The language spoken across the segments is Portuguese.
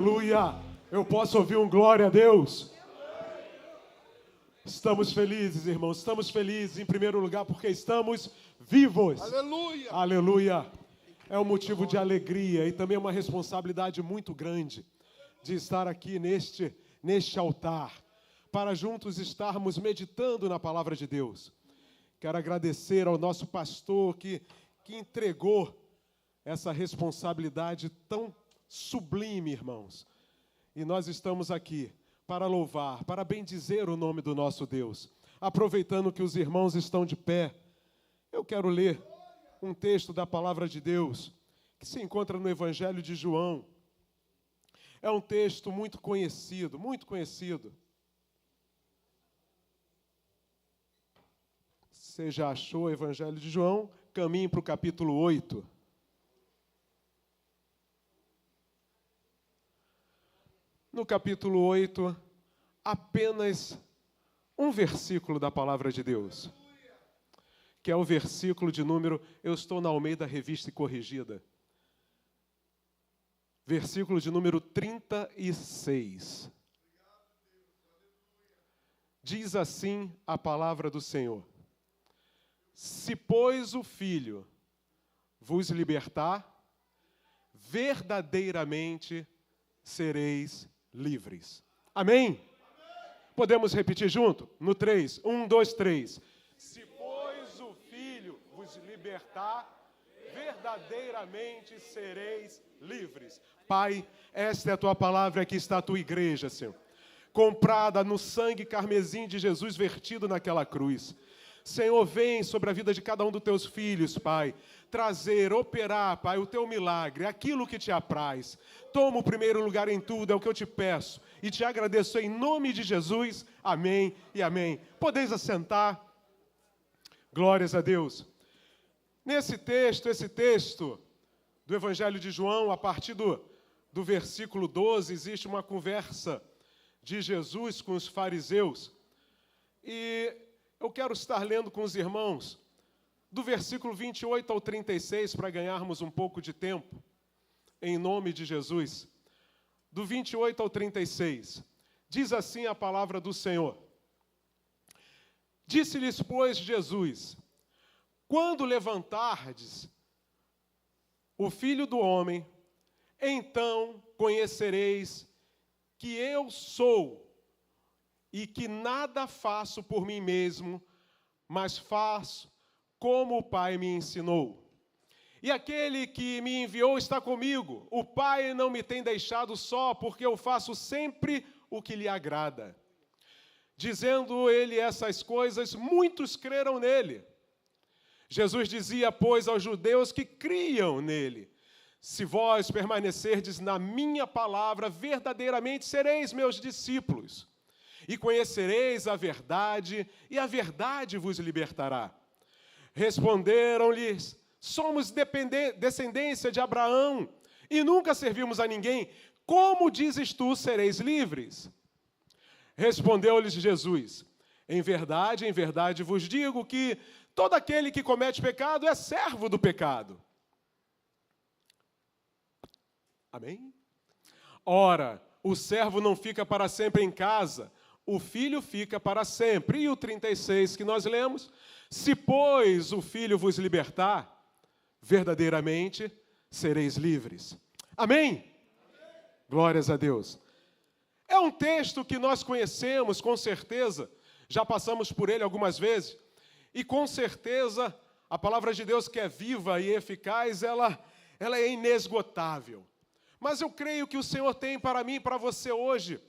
Aleluia! Eu posso ouvir um glória a Deus? Estamos felizes, irmãos. Estamos felizes, em primeiro lugar, porque estamos vivos. Aleluia! Aleluia! É um motivo de alegria e também uma responsabilidade muito grande de estar aqui neste altar, para juntos estarmos meditando na palavra de Deus. Quero agradecer ao nosso pastor que entregou essa responsabilidade tão sublime, irmãos. E nós estamos aqui para louvar, para bendizer o nome do nosso Deus. Aproveitando que os irmãos estão de pé, eu quero ler um texto da palavra de Deus que se encontra no Evangelho de João. É um texto muito conhecido, muito conhecido. Você já achou o Evangelho de João? Caminhe para o capítulo 8. No capítulo 8, apenas um versículo da palavra de Deus, que é o versículo de número, eu estou na Almeida Revista e Corrigida, versículo de número 36. Diz assim a palavra do Senhor: se, pois, o Filho vos libertar, verdadeiramente sereis livres. Amém? Podemos repetir junto? No 3. 1, 2, 3. Se, pois, o Filho vos libertar, verdadeiramente sereis livres. Pai, esta é a tua palavra, aqui está a tua igreja, Senhor. Comprada no sangue carmesim de Jesus vertido naquela cruz. Senhor, vem sobre a vida de cada um dos teus filhos, Pai, trazer, operar, Pai, o teu milagre, aquilo que te apraz. Toma o primeiro lugar em tudo, é o que eu te peço, e te agradeço em nome de Jesus. Amém e amém. Podeis assentar. Glórias a Deus. Esse texto do Evangelho de João, a partir do versículo 12, existe uma conversa de Jesus com os fariseus, e eu quero estar lendo com os irmãos do versículo 28 ao 36, para ganharmos um pouco de tempo, em nome de Jesus. Do 28 ao 36, diz assim a palavra do Senhor: disse-lhes, pois, Jesus: quando levantardes o Filho do Homem, então conhecereis que eu sou, e que nada faço por mim mesmo, mas faço como o Pai me ensinou. E aquele que me enviou está comigo. O Pai não me tem deixado só, porque eu faço sempre o que lhe agrada. Dizendo ele essas coisas, muitos creram nele. Jesus dizia, pois, aos judeus que criam nele: se vós permanecerdes na minha palavra, verdadeiramente sereis meus discípulos. E conhecereis a verdade, e a verdade vos libertará. Responderam-lhes: somos descendência de Abraão, e nunca servimos a ninguém. Como dizes tu, sereis livres? Respondeu-lhes Jesus: em verdade vos digo que todo aquele que comete pecado é servo do pecado. Amém? Ora, o servo não fica para sempre em casa, o Filho fica para sempre. E o 36 que nós lemos: se, pois, o Filho vos libertar, verdadeiramente sereis livres. Amém? Glórias a Deus. É um texto que nós conhecemos, com certeza, já passamos por ele algumas vezes, e com certeza a palavra de Deus, que é viva e eficaz, ela é inesgotável. Mas eu creio que o Senhor tem para mim e para você hoje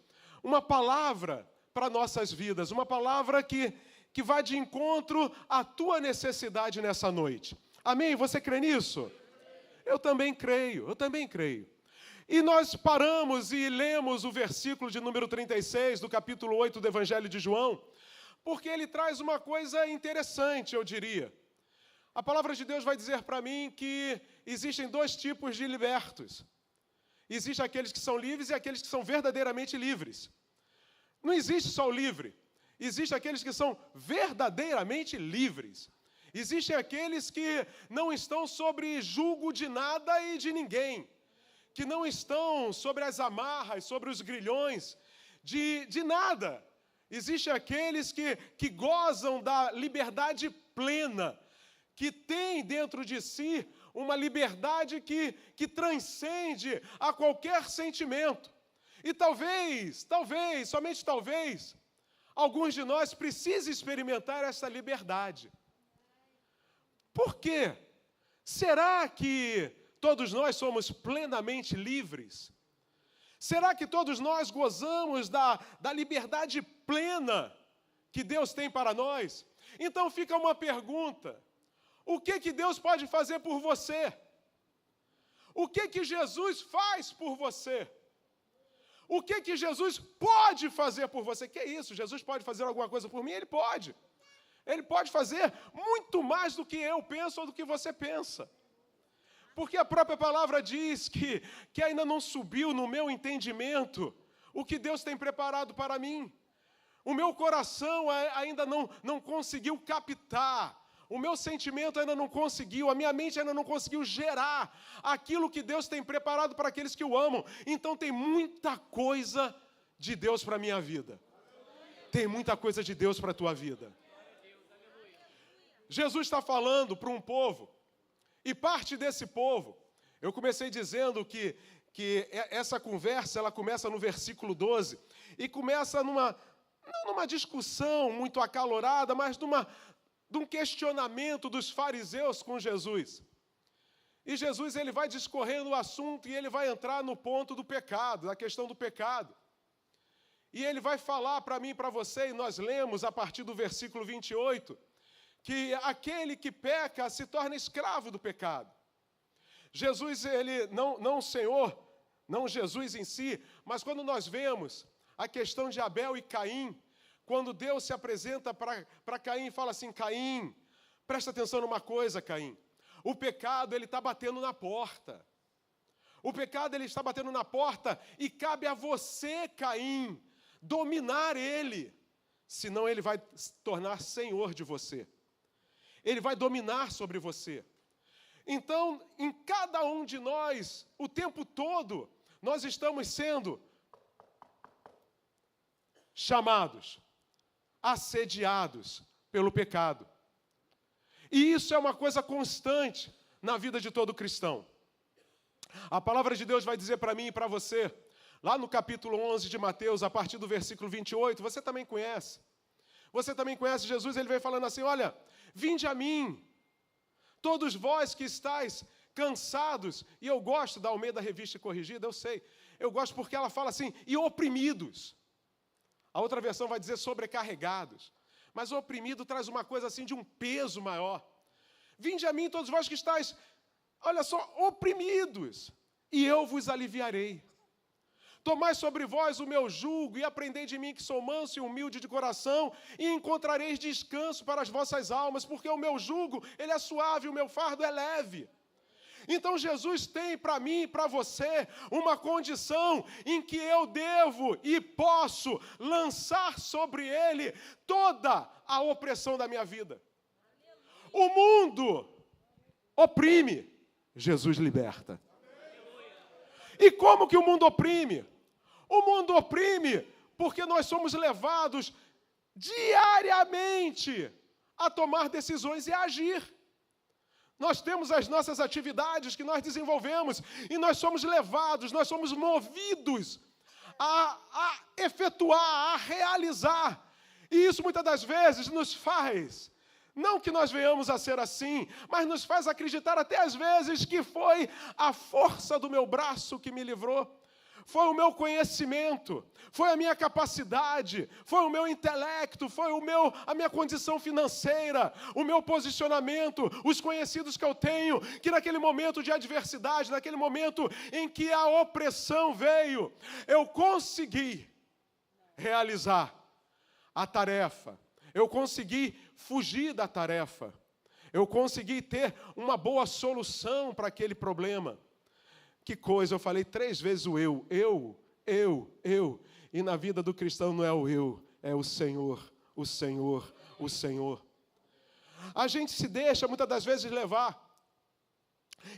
uma palavra para nossas vidas, uma palavra que vai de encontro à tua necessidade nessa noite. Amém? Você crê nisso? Eu também creio. E nós paramos e lemos o versículo de número 36 do capítulo 8 do Evangelho de João, porque ele traz uma coisa interessante, eu diria. A palavra de Deus vai dizer para mim que existem dois tipos de libertos. Existem aqueles que são livres e aqueles que são verdadeiramente livres. Não existe só o livre. Existem aqueles que são verdadeiramente livres. Existem aqueles que não estão sob julgo de nada e de ninguém, que não estão sobre as amarras, sobre os grilhões de nada. Existem aqueles que gozam da liberdade plena, que têm dentro de si uma liberdade que transcende a qualquer sentimento. E talvez, somente talvez, alguns de nós precisem experimentar essa liberdade. Por quê? Será que todos nós somos plenamente livres? Será que todos nós gozamos da liberdade plena que Deus tem para nós? Então fica uma pergunta: o que Deus pode fazer por você? O que Jesus faz por você? O que Jesus pode fazer por você? Que é isso? Jesus pode fazer alguma coisa por mim? Ele pode. Ele pode fazer muito mais do que eu penso ou do que você pensa. Porque a própria palavra diz que ainda não subiu no meu entendimento o que Deus tem preparado para mim. O meu coração ainda não conseguiu captar. O meu sentimento ainda não conseguiu, a minha mente ainda não conseguiu gerar aquilo que Deus tem preparado para aqueles que o amam. Então tem muita coisa de Deus para a minha vida. Tem muita coisa de Deus para a tua vida. Jesus está falando para um povo, e parte desse povo, eu comecei dizendo que essa conversa, ela começa no versículo 12, e começa não numa discussão muito acalorada, mas de um questionamento dos fariseus com Jesus. E Jesus, ele vai discorrendo o assunto e ele vai entrar no ponto do pecado, na questão do pecado. E ele vai falar para mim e para você, e nós lemos a partir do versículo 28, que aquele que peca se torna escravo do pecado. Jesus, ele não o Senhor, não Jesus em si, mas quando nós vemos a questão de Abel e Caim, quando Deus se apresenta para Caim e fala assim: Caim, presta atenção numa coisa, Caim. O pecado, ele está batendo na porta. O pecado, ele está batendo na porta e cabe a você, Caim, dominar ele. Senão ele vai se tornar senhor de você. Ele vai dominar sobre você. Então, em cada um de nós, o tempo todo, nós estamos sendo chamados, assediados pelo pecado. E isso é uma coisa constante na vida de todo cristão. A palavra de Deus vai dizer para mim e para você, lá no capítulo 11 de Mateus, a partir do versículo 28, você também conhece. Você também conhece Jesus, ele vem falando assim: olha, vinde a mim, todos vós que estáis cansados, e eu gosto da Almeida Revista Corrigida, eu sei, eu gosto porque ela fala assim, e oprimidos. A outra versão vai dizer sobrecarregados. Mas o oprimido traz uma coisa assim de um peso maior. Vinde a mim, todos vós que estáis, olha só, oprimidos, e eu vos aliviarei. Tomai sobre vós o meu jugo e aprendei de mim que sou manso e humilde de coração, e encontrareis descanso para as vossas almas, porque o meu jugo, ele é suave, o meu fardo é leve. Então Jesus tem para mim e para você uma condição em que eu devo e posso lançar sobre ele toda a opressão da minha vida. O mundo oprime, Jesus liberta. E como que o mundo oprime? O mundo oprime porque nós somos levados diariamente a tomar decisões e a agir. Nós temos as nossas atividades que nós desenvolvemos e nós somos levados, nós somos movidos a efetuar, a realizar. E isso muitas das vezes nos faz, não que nós venhamos a ser assim, mas nos faz acreditar até às vezes que foi a força do meu braço que me livrou. Foi o meu conhecimento, foi a minha capacidade, foi o meu intelecto, foi a minha condição financeira, o meu posicionamento, os conhecidos que eu tenho, que naquele momento de adversidade, naquele momento em que a opressão veio, eu consegui realizar a tarefa, eu consegui fugir da tarefa, eu consegui ter uma boa solução para aquele problema. Que coisa, eu falei 3 vezes o eu. E na vida do cristão não é o eu, é o Senhor, o Senhor, o Senhor. A gente se deixa muitas das vezes levar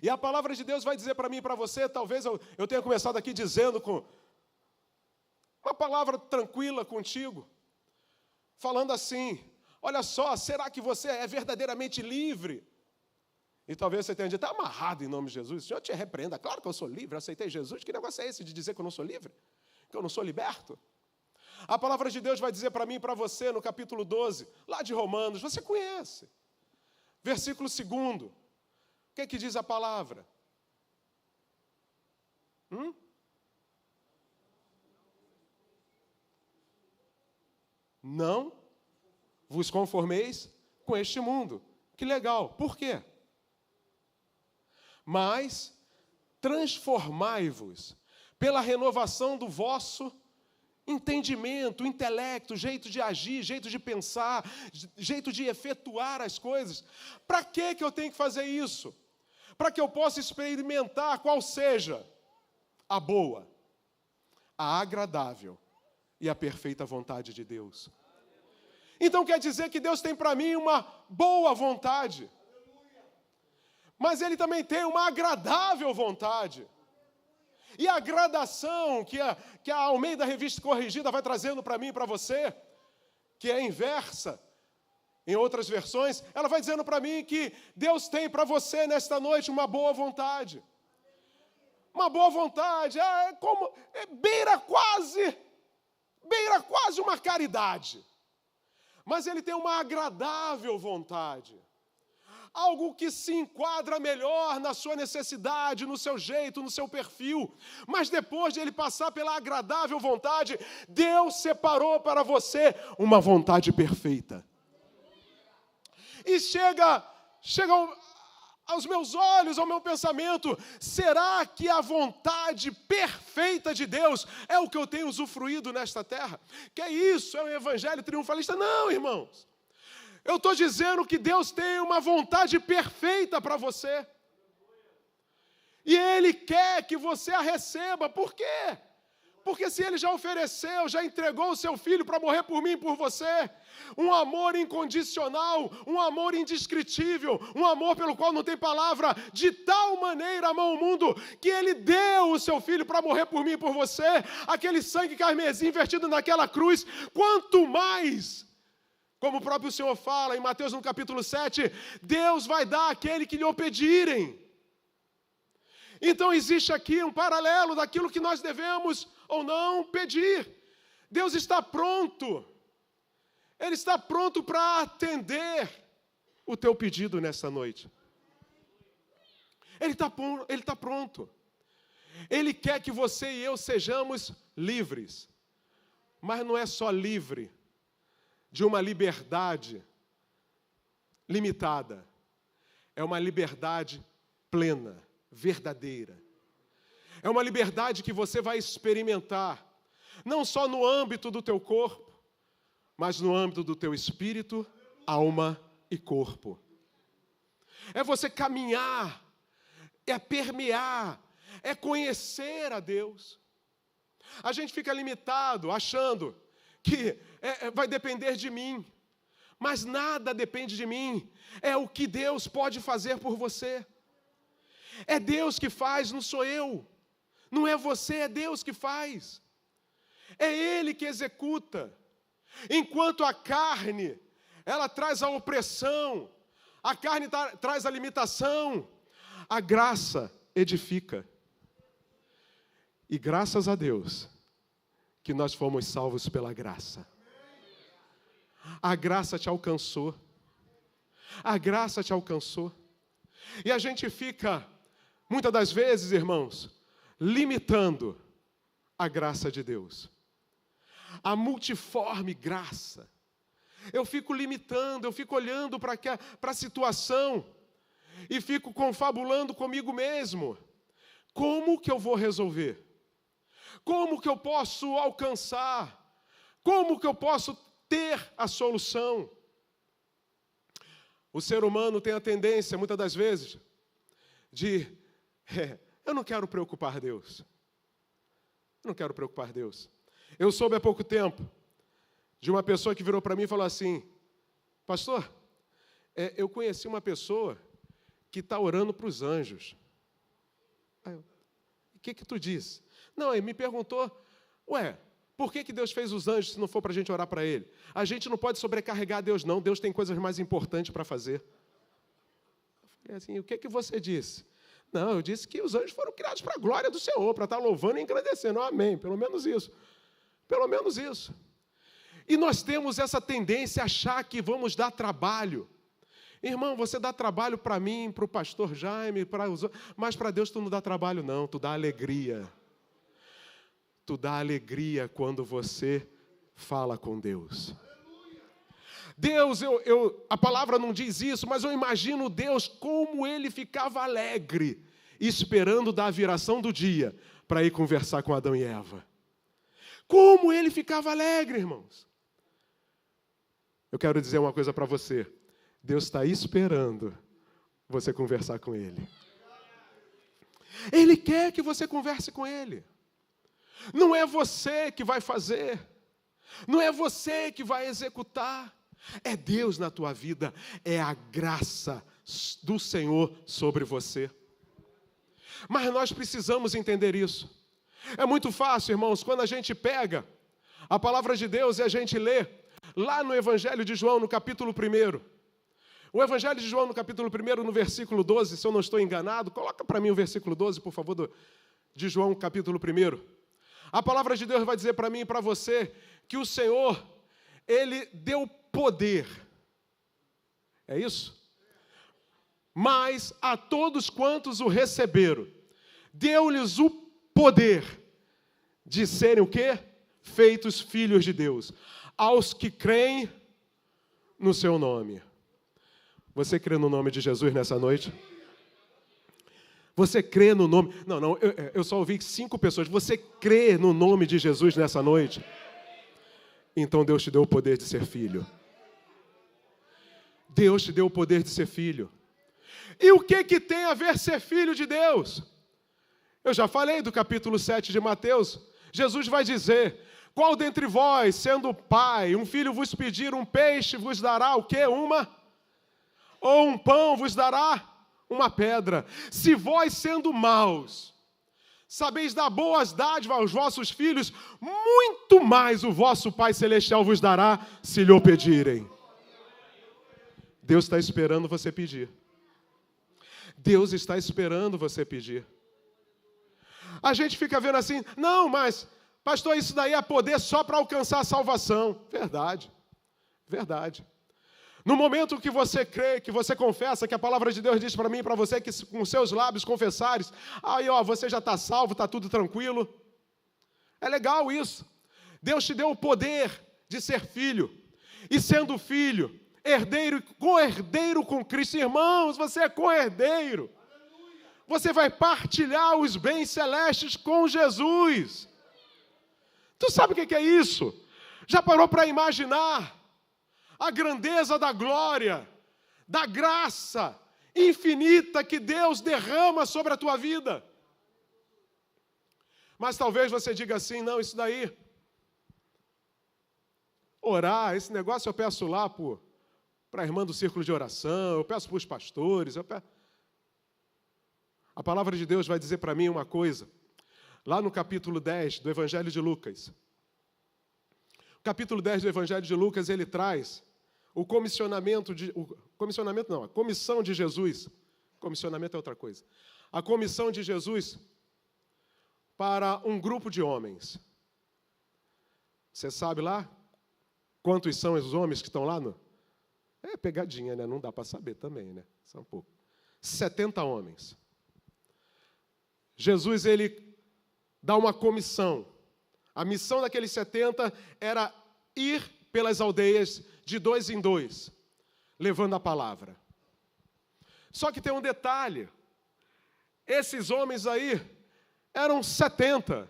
E a palavra de Deus vai dizer para mim e para você, talvez eu tenha começado aqui dizendo com uma palavra tranquila contigo, falando assim, olha só, será que você é verdadeiramente livre? E talvez você tenha dito, está amarrado em nome de Jesus, o Senhor te repreenda, claro que eu sou livre, eu aceitei Jesus, que negócio é esse de dizer que eu não sou livre? Que eu não sou liberto? A palavra de Deus vai dizer para mim e para você, no capítulo 12, lá de Romanos, você conhece, versículo 2, o que diz a palavra? Não vos conformeis com este mundo. Que legal, por quê? Mas transformai-vos pela renovação do vosso entendimento, intelecto, jeito de agir, jeito de pensar, jeito de efetuar as coisas. Para que eu tenho que fazer isso? Para que eu possa experimentar qual seja a boa, a agradável e a perfeita vontade de Deus. Então quer dizer que Deus tem para mim uma boa vontade, mas Ele também tem uma agradável vontade. E a gradação que a Almeida Revista Corrigida vai trazendo para mim e para você, que é inversa, em outras versões, ela vai dizendo para mim que Deus tem para você nesta noite uma boa vontade. Uma boa vontade, beira quase uma caridade. Mas Ele tem uma agradável vontade. Algo que se enquadra melhor na sua necessidade, no seu jeito, no seu perfil. Mas depois de Ele passar pela agradável vontade, Deus separou para você uma vontade perfeita. E chega aos meus olhos, ao meu pensamento, será que a vontade perfeita de Deus é o que eu tenho usufruído nesta terra? Que é isso? É um evangelho triunfalista? Não, irmãos. Eu estou dizendo que Deus tem uma vontade perfeita para você. E Ele quer que você a receba. Por quê? Porque se Ele já ofereceu, já entregou o seu Filho para morrer por mim e por você, um amor incondicional, um amor indescritível, um amor pelo qual não tem palavra, de tal maneira amou o mundo, que Ele deu o seu Filho para morrer por mim e por você, aquele sangue carmesim vertido naquela cruz, quanto mais, como o próprio Senhor fala em Mateus no capítulo 7, Deus vai dar àquele que lhe o pedirem. Então existe aqui um paralelo daquilo que nós devemos ou não pedir. Deus está pronto. Ele está pronto para atender o teu pedido nessa noite. Ele está pronto. Ele quer que você e eu sejamos livres. Mas não é só livre de uma liberdade limitada. É uma liberdade plena, verdadeira. É uma liberdade que você vai experimentar, não só no âmbito do teu corpo, mas no âmbito do teu espírito, alma e corpo. É você caminhar, é permear, é conhecer a Deus. A gente fica limitado, achando que vai depender de mim, mas nada depende de mim, é o que Deus pode fazer por você. É Deus que faz, não sou eu. Não é você, é Deus que faz. É Ele que executa. Enquanto a carne, ela traz a opressão, a carne traz a limitação, a graça edifica. E graças a Deus que nós fomos salvos pela graça. A graça te alcançou. A graça te alcançou. E a gente fica, muitas das vezes, irmãos, limitando a graça de Deus. A multiforme graça. Eu fico limitando, eu fico olhando para a situação e fico confabulando comigo mesmo. Como que eu vou resolver? Como que eu posso alcançar? Como que eu posso ter a solução? O ser humano tem a tendência, muitas das vezes, de... eu não quero preocupar Deus. Eu não quero preocupar Deus. Eu soube há pouco tempo de uma pessoa que virou para mim e falou assim: pastor, eu conheci uma pessoa que está orando para os anjos. Aí eu, o que tu disse? Não, ele me perguntou, por que Deus fez os anjos se não for para a gente orar para Ele? A gente não pode sobrecarregar Deus, não. Deus tem coisas mais importantes para fazer. Eu falei assim, o que você disse? Não, eu disse que os anjos foram criados para a glória do Senhor, para estar louvando e engrandecendo. Amém, pelo menos isso. Pelo menos isso. E nós temos essa tendência a achar que vamos dar trabalho. Irmão, você dá trabalho para mim, para o pastor Jaime, mas para Deus tu não dá trabalho, não. Tu dá alegria. Tu dá alegria quando você fala com Deus. Deus, a palavra não diz isso, mas eu imagino Deus como Ele ficava alegre, esperando da viração do dia para ir conversar com Adão e Eva. Como Ele ficava alegre, irmãos. Eu quero dizer uma coisa para você. Deus está esperando você conversar com Ele. Ele quer que você converse com Ele. Não é você que vai fazer. Não é você que vai executar. É Deus na tua vida. É a graça do Senhor sobre você. Mas nós precisamos entender isso. É muito fácil, irmãos, quando a gente pega a palavra de Deus e a gente lê lá no Evangelho de João, no capítulo 1. O Evangelho de João, no capítulo 1, no versículo 12, se eu não estou enganado, coloca para mim o versículo 12, por favor, de João, capítulo 1. A palavra de Deus vai dizer para mim e para você que o Senhor, Ele deu poder. É isso? Mas a todos quantos o receberam, deu-lhes o poder de serem o quê? Feitos filhos de Deus. Aos que creem no seu nome. Você crê no nome de Jesus nessa noite? Você crê no nome... Não, eu só ouvi 5 pessoas. Você crê no nome de Jesus nessa noite? Então Deus te deu o poder de ser filho. Deus te deu o poder de ser filho. E o que tem a ver ser filho de Deus? Eu já falei do capítulo 7 de Mateus. Jesus vai dizer, qual dentre vós, sendo pai, um filho vos pedir um peixe, vos dará o quê? Ou um pão vos dará uma pedra. Se vós, sendo maus, sabeis dar boas dádivas aos vossos filhos, muito mais o vosso Pai Celestial vos dará, se lhe o pedirem. Deus está esperando você pedir. Deus está esperando você pedir. A gente fica vendo assim, não, mas, pastor, isso daí é poder só para alcançar a salvação. Verdade, verdade. No momento que você crê, que você confessa, que a palavra de Deus diz para mim e para você, que com seus lábios confessares, aí você já está salvo, está tudo tranquilo. É legal isso. Deus te deu o poder de ser filho. E sendo filho, herdeiro e co-herdeiro com Cristo. Irmãos, você é co-herdeiro. Você vai partilhar os bens celestes com Jesus. Tu sabe o que é isso? Já parou para imaginar a grandeza da glória, da graça infinita que Deus derrama sobre a tua vida? Mas talvez você diga assim, não, isso daí, orar, esse negócio eu peço lá para a irmã do círculo de oração, eu peço para os pastores, A palavra de Deus vai dizer para mim uma coisa, lá no capítulo 10 do Evangelho de Lucas. O capítulo 10 do Evangelho de Lucas, ele traz a comissão de Jesus. Comissionamento é outra coisa. A comissão de Jesus para um grupo de homens. Você sabe lá quantos são os homens que estão lá? É pegadinha, né? Não dá para saber também, né? São um pouco. 70 homens. Jesus, ele dá uma comissão. A missão daqueles 70 era ir pelas aldeias de 2 em 2, levando a palavra. Só que tem um detalhe. Esses homens aí eram 70.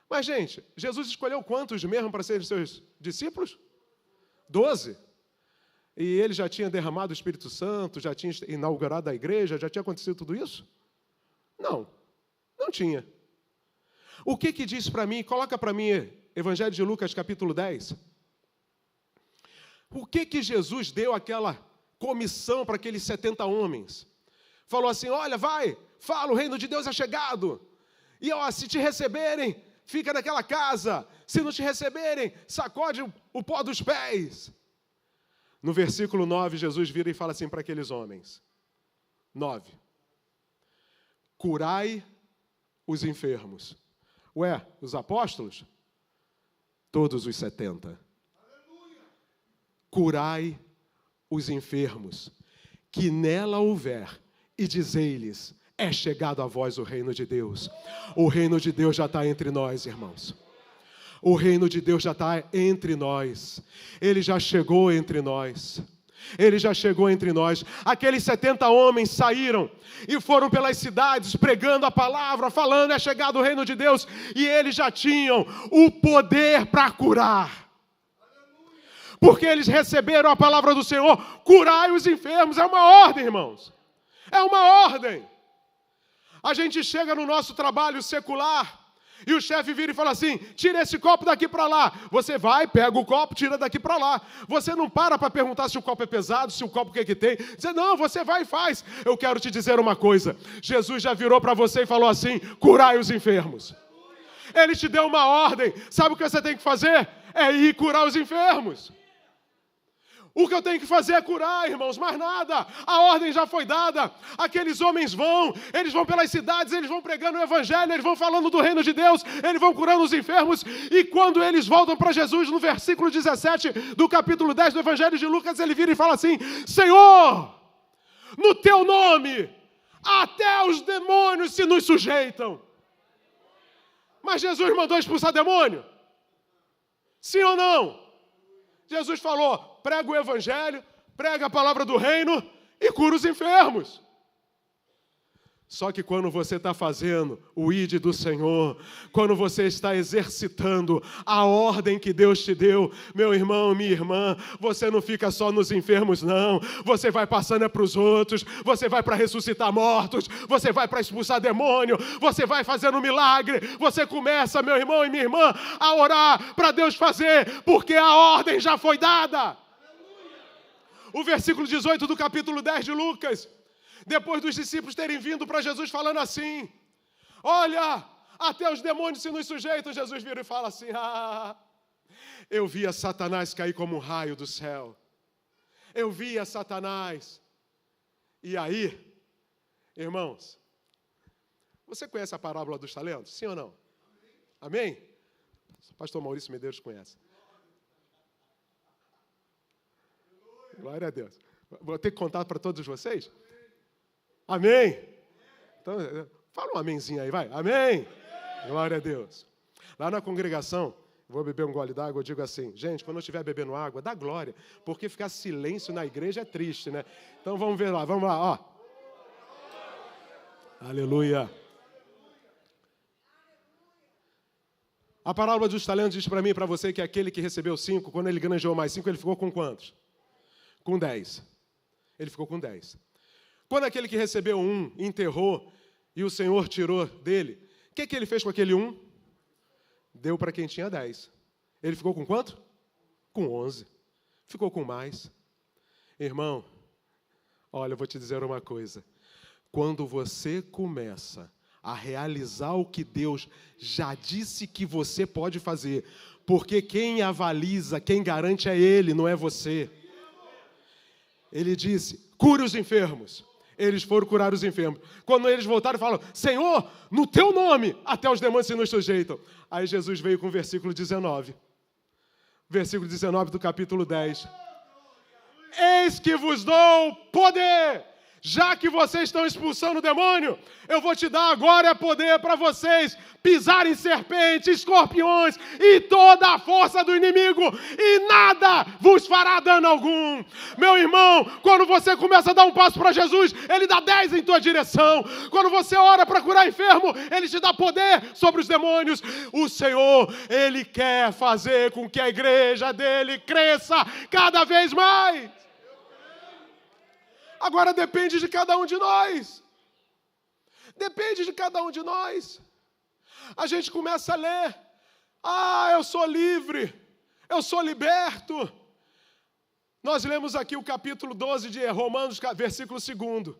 Mas, gente, Jesus escolheu quantos mesmo para serem seus discípulos? 12. E ele já tinha derramado o Espírito Santo, já tinha inaugurado a igreja, já tinha acontecido tudo isso? Não tinha. O que diz para mim? Coloca para mim, Evangelho de Lucas, capítulo 10. O que Jesus deu aquela comissão para aqueles 70 homens? falou assim, olha, vai, fala, o reino de Deus é chegado. E ó, se te receberem, fica naquela casa. Se não te receberem, sacode o pó dos pés. No versículo 9, Jesus vira e fala assim para aqueles homens. 9. Curai os enfermos. Ué, os apóstolos? Todos os 70. Curai os enfermos, que nela houver, e dizei-lhes, é chegado a vós o reino de Deus. O reino de Deus já está entre nós, irmãos. O reino de Deus já está entre nós. Ele já chegou entre nós. Ele já chegou entre nós. Aqueles 70 homens saíram e foram pelas cidades pregando a palavra, falando, é chegado o reino de Deus. E eles já tinham o poder para curar. Porque eles receberam a palavra do Senhor, curai os enfermos. É uma ordem, irmãos. É uma ordem. A gente chega no nosso trabalho secular e o chefe vira e fala assim, tira esse copo daqui para lá. Você vai, pega o copo, tira daqui para lá. Você não para perguntar se o copo é pesado, se o copo o que tem. Você, não, você vai e faz. Eu quero te dizer uma coisa. Jesus já virou para você e falou assim, curai os enfermos. Ele te deu uma ordem. Sabe o que você tem que fazer? É ir curar os enfermos. O que eu tenho que fazer é curar, irmãos, mais nada. A ordem já foi dada. Aqueles homens eles vão pelas cidades, eles vão pregando o evangelho, eles vão falando do reino de Deus, eles vão curando os enfermos. E quando eles voltam para Jesus, no versículo 17 do capítulo 10 do evangelho de Lucas, ele vira e fala assim, Senhor, no teu nome, até os demônios se nos sujeitam. Mas Jesus mandou expulsar demônio? Sim ou não? Jesus falou, prega o evangelho, prega a palavra do reino e cura os enfermos. Só que quando você está fazendo o ID do Senhor, quando você está exercitando a ordem que Deus te deu, meu irmão, minha irmã, você não fica só nos enfermos, não. Você vai passando para os outros, você vai para ressuscitar mortos, você vai para expulsar demônio, você vai fazendo um milagre, você começa, meu irmão e minha irmã, a orar para Deus fazer, porque a ordem já foi dada. O versículo 18 do capítulo 10 de Lucas, depois dos discípulos terem vindo para Jesus falando assim, olha, até os demônios se nos sujeitam, Jesus vira e fala assim, eu via Satanás cair como um raio do céu. Eu via Satanás. E aí, irmãos, você conhece a parábola dos talentos? Sim ou não? Amém? O pastor Maurício Medeiros conhece. Glória a Deus. Vou ter que contar para todos vocês? Amém? Então, fala um amenzinho aí, vai. Amém? Glória a Deus. Lá na congregação, vou beber um gole d'água, eu digo assim, gente, quando eu estiver bebendo água, dá glória, porque ficar silêncio na igreja é triste, né? Então vamos ver lá, vamos lá, ó. Aleluia. A parábola dos talentos diz para mim e para você que aquele que recebeu 5, quando ele granjeou mais 5, ele ficou com quantos? Com 10. Ele ficou com 10. Quando aquele que recebeu 1 enterrou e o Senhor tirou dele, o que ele fez com aquele 1? Deu para quem tinha 10. Ele ficou com quanto? Com 11. Ficou com mais. Irmão, olha, eu vou te dizer uma coisa. Quando você começa a realizar o que Deus já disse que você pode fazer, porque quem avaliza, quem garante é Ele, não é você. Ele disse, cure os enfermos. Eles foram curar os enfermos. Quando eles voltaram, falam, Senhor, no teu nome, até os demônios se nos sujeitam. Aí Jesus veio com o versículo 19. Versículo 19 do capítulo 10. Eis que vos dou poder. Já que vocês estão expulsando o demônio, eu vou te dar agora poder para vocês pisarem serpentes, escorpiões e toda a força do inimigo, e nada vos fará dano algum. Meu irmão, quando você começa a dar um passo para Jesus, Ele dá 10 em tua direção. Quando você ora para curar enfermo, Ele te dá poder sobre os demônios. O Senhor, Ele quer fazer com que a igreja dEle cresça cada vez mais. Agora depende de cada um de nós. Depende de cada um de nós. A gente começa a ler. Eu sou livre. Eu sou liberto. Nós lemos aqui o capítulo 12 de Romanos, versículo 2.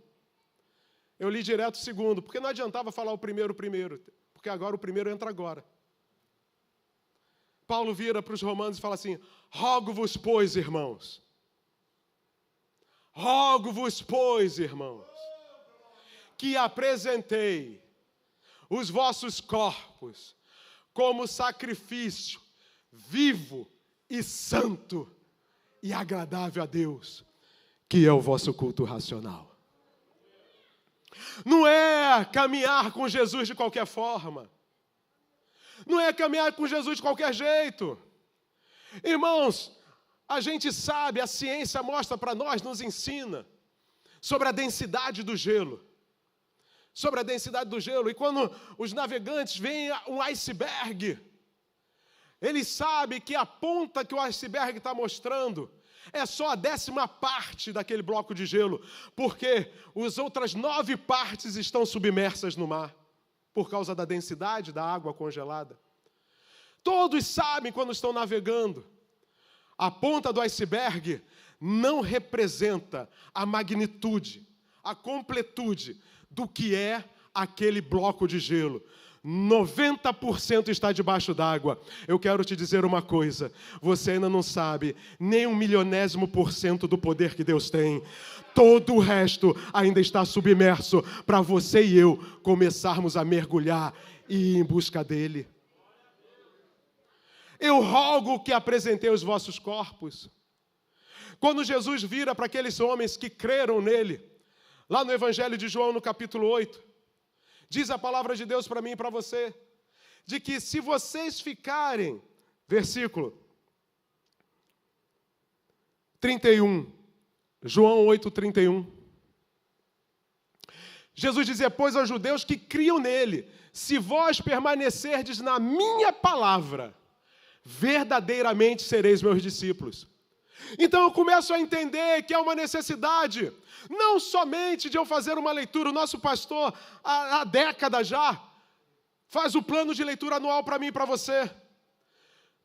Eu li direto o segundo, porque não adiantava falar o primeiro, porque agora o primeiro entra agora. Paulo vira para os romanos e fala assim: rogo-vos, pois, irmãos. Rogo-vos, pois, irmãos, que apresentei os vossos corpos como sacrifício vivo e santo e agradável a Deus, que é o vosso culto racional. Não é caminhar com Jesus de qualquer forma. Não é caminhar com Jesus de qualquer jeito. Irmãos, a gente sabe, a ciência mostra para nós, nos ensina sobre a densidade do gelo. Sobre a densidade do gelo. E quando os navegantes veem um iceberg, eles sabem que a ponta que o iceberg está mostrando é só a 10ª parte daquele bloco de gelo, porque as outras 9 partes estão submersas no mar, por causa da densidade da água congelada. Todos sabem quando estão navegando. A ponta do iceberg não representa a magnitude, a completude do que é aquele bloco de gelo. 90% está debaixo d'água. Eu quero te dizer uma coisa: você ainda não sabe nem 1/1000% do poder que Deus tem. Todo o resto ainda está submerso para você e eu começarmos a mergulhar e ir em busca dele. Eu rogo que apresentei os vossos corpos. Quando Jesus vira para aqueles homens que creram nele, lá no Evangelho de João, no capítulo 8, diz a palavra de Deus para mim e para você, de que se vocês ficarem, versículo 31, João 8, 31. Jesus dizia: pois aos judeus que criam nele, se vós permanecerdes na minha palavra, verdadeiramente sereis meus discípulos. Então eu começo a entender que é uma necessidade, não somente de eu fazer uma leitura. O nosso pastor, há décadas já, faz o plano de leitura anual para mim e para você.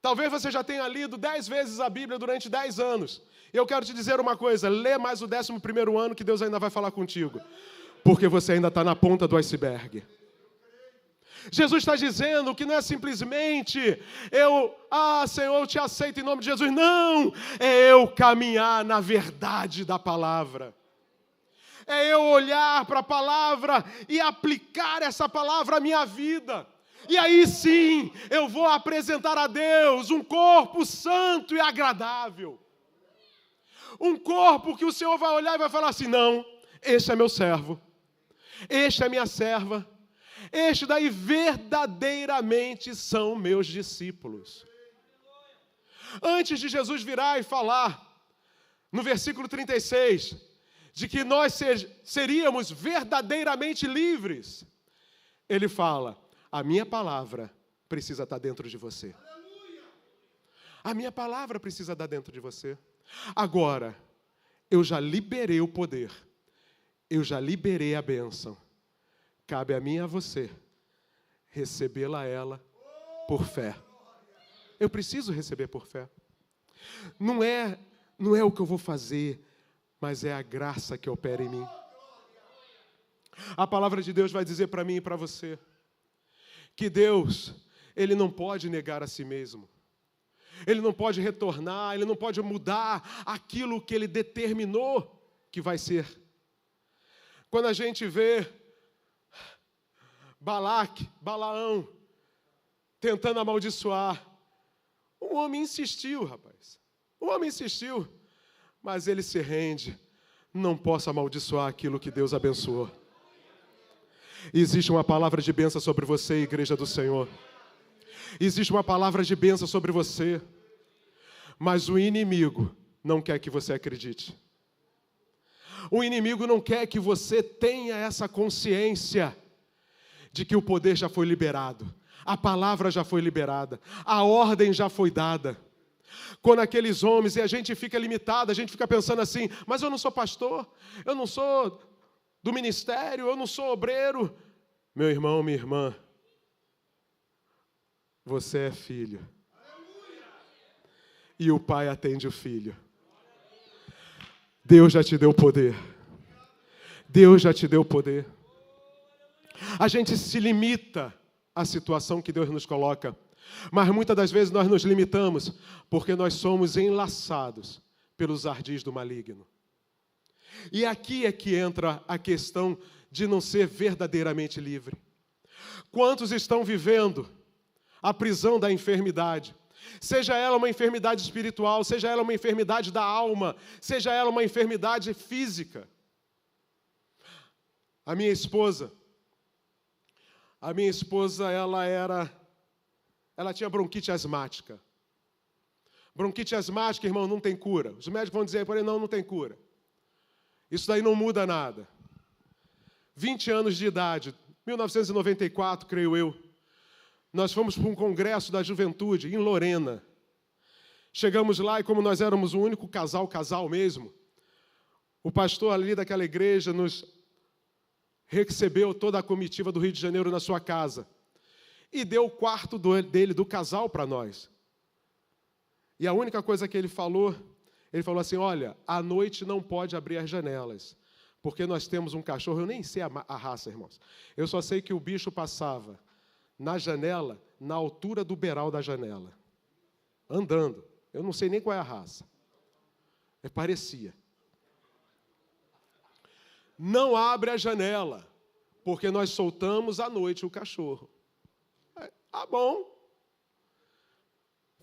Talvez você já tenha lido 10 vezes a Bíblia durante 10 anos. E eu quero te dizer uma coisa: lê mais o 11º ano que Deus ainda vai falar contigo, porque você ainda está na ponta do iceberg. Jesus está dizendo que não é simplesmente Senhor, eu te aceito em nome de Jesus. Não, é eu caminhar na verdade da palavra. É eu olhar para a palavra e aplicar essa palavra à minha vida. E aí sim, eu vou apresentar a Deus um corpo santo e agradável. Um corpo que o Senhor vai olhar e vai falar assim: não, este é meu servo, este é minha serva. Estes daí verdadeiramente são meus discípulos. Antes de Jesus virar e falar, no versículo 36, de que nós seríamos verdadeiramente livres, ele fala: a minha palavra precisa estar dentro de você. A minha palavra precisa estar dentro de você. Agora, eu já liberei o poder, eu já liberei a bênção. Cabe a mim e a você recebê-la ela por fé. Eu preciso receber por fé. Não é o que eu vou fazer, mas é a graça que opera em mim. A palavra de Deus vai dizer para mim e para você que Deus, Ele não pode negar a si mesmo. Ele não pode retornar, Ele não pode mudar aquilo que Ele determinou que vai ser. Quando a gente vê Balaão, tentando amaldiçoar, o homem insistiu, rapaz. O homem insistiu, mas ele se rende. Não posso amaldiçoar aquilo que Deus abençoou. Existe uma palavra de bênção sobre você, igreja do Senhor. Existe uma palavra de bênção sobre você, mas o inimigo não quer que você acredite. O inimigo não quer que você tenha essa consciência de que o poder já foi liberado, a palavra já foi liberada, a ordem já foi dada. Quando aqueles homens, e a gente fica limitado, a gente fica pensando assim: mas eu não sou pastor, eu não sou do ministério, eu não sou obreiro. Meu irmão, minha irmã, você é filho. E o pai atende o filho. Deus já te deu poder. Deus já te deu poder. A gente se limita à situação que Deus nos coloca. Mas muitas das vezes nós nos limitamos porque nós somos enlaçados pelos ardis do maligno. E aqui é que entra a questão de não ser verdadeiramente livre. Quantos estão vivendo a prisão da enfermidade? Seja ela uma enfermidade espiritual, seja ela uma enfermidade da alma, seja ela uma enfermidade física. A minha esposa, ela tinha bronquite asmática. Bronquite asmática, irmão, não tem cura. Os médicos vão dizer, porém, não tem cura. Isso daí não muda nada. 20 anos de idade, 1994, creio eu, nós fomos para um congresso da juventude em Lorena. Chegamos lá e como nós éramos o único casal mesmo, o pastor ali daquela igreja nos recebeu toda a comitiva do Rio de Janeiro na sua casa e deu o quarto dele, do casal, para nós. E a única coisa que ele falou assim, olha, à noite não pode abrir as janelas, porque nós temos um cachorro, eu nem sei a raça, irmãos. Eu só sei que o bicho passava na janela, na altura do beiral da janela, andando. Eu não sei nem qual é a raça. Parecia. Não abre a janela, porque nós soltamos à noite o cachorro. Ah, bom.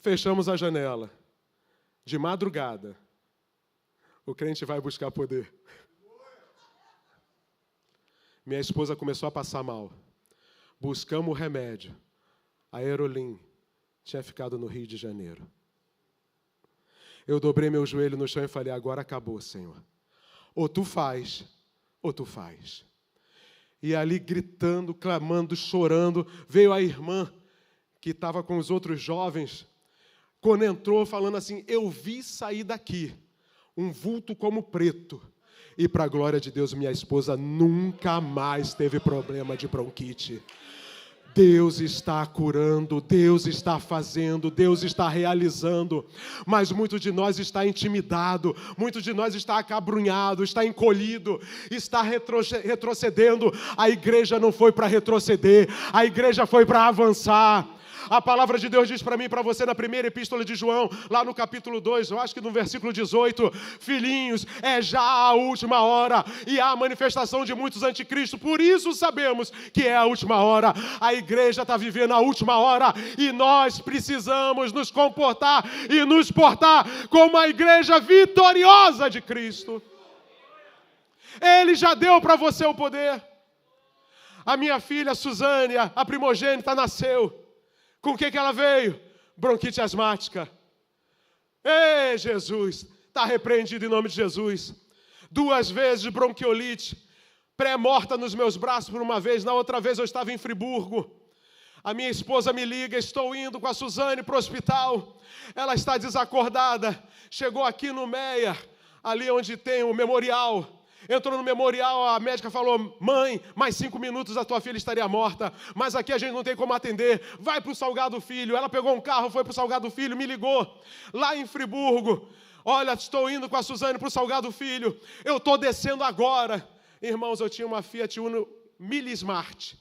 Fechamos a janela. De madrugada, o crente vai buscar poder. Minha esposa começou a passar mal. Buscamos o remédio. A Aerolim tinha ficado no Rio de Janeiro. Eu dobrei meu joelho no chão e falei, agora acabou, Senhor. Ou tu faz, ou tu faz. E ali gritando, clamando, chorando, veio a irmã que estava com os outros jovens. Quando entrou, falando assim, eu vi sair daqui um vulto como preto. E para a glória de Deus, minha esposa nunca mais teve problema de bronquite. Deus está curando, Deus está fazendo, Deus está realizando. Mas muito de nós está intimidado, muito de nós está acabrunhado, está encolhido, está retrocedendo. A igreja não foi para retroceder, a igreja foi para avançar. A palavra de Deus diz para mim e para você na primeira epístola de João, lá no capítulo 2, eu acho que no versículo 18, filhinhos, é já a última hora e há a manifestação de muitos anticristos, por isso sabemos que é a última hora. A igreja está vivendo a última hora e nós precisamos nos comportar e nos portar como a igreja vitoriosa de Cristo. Ele já deu para você o poder. A minha filha Suzane, a primogênita, nasceu. Com o que ela veio? Bronquite asmática. Ei, Jesus, está repreendido em nome de Jesus. 2 vezes de bronquiolite, pré-morta nos meus braços por uma vez, na outra vez eu estava em Friburgo. A minha esposa me liga, estou indo com a Suzane para o hospital. Ela está desacordada, chegou aqui no Meia, ali onde tem o memorial. Entrou no memorial, a médica falou, mãe, mais 5 minutos a tua filha estaria morta, mas aqui a gente não tem como atender, vai para o Salgado Filho. Ela pegou um carro, foi para o Salgado Filho, me ligou, lá em Friburgo, olha, estou indo com a Suzane para o Salgado Filho, eu estou descendo agora. Irmãos, eu tinha uma Fiat Uno Mille Smart,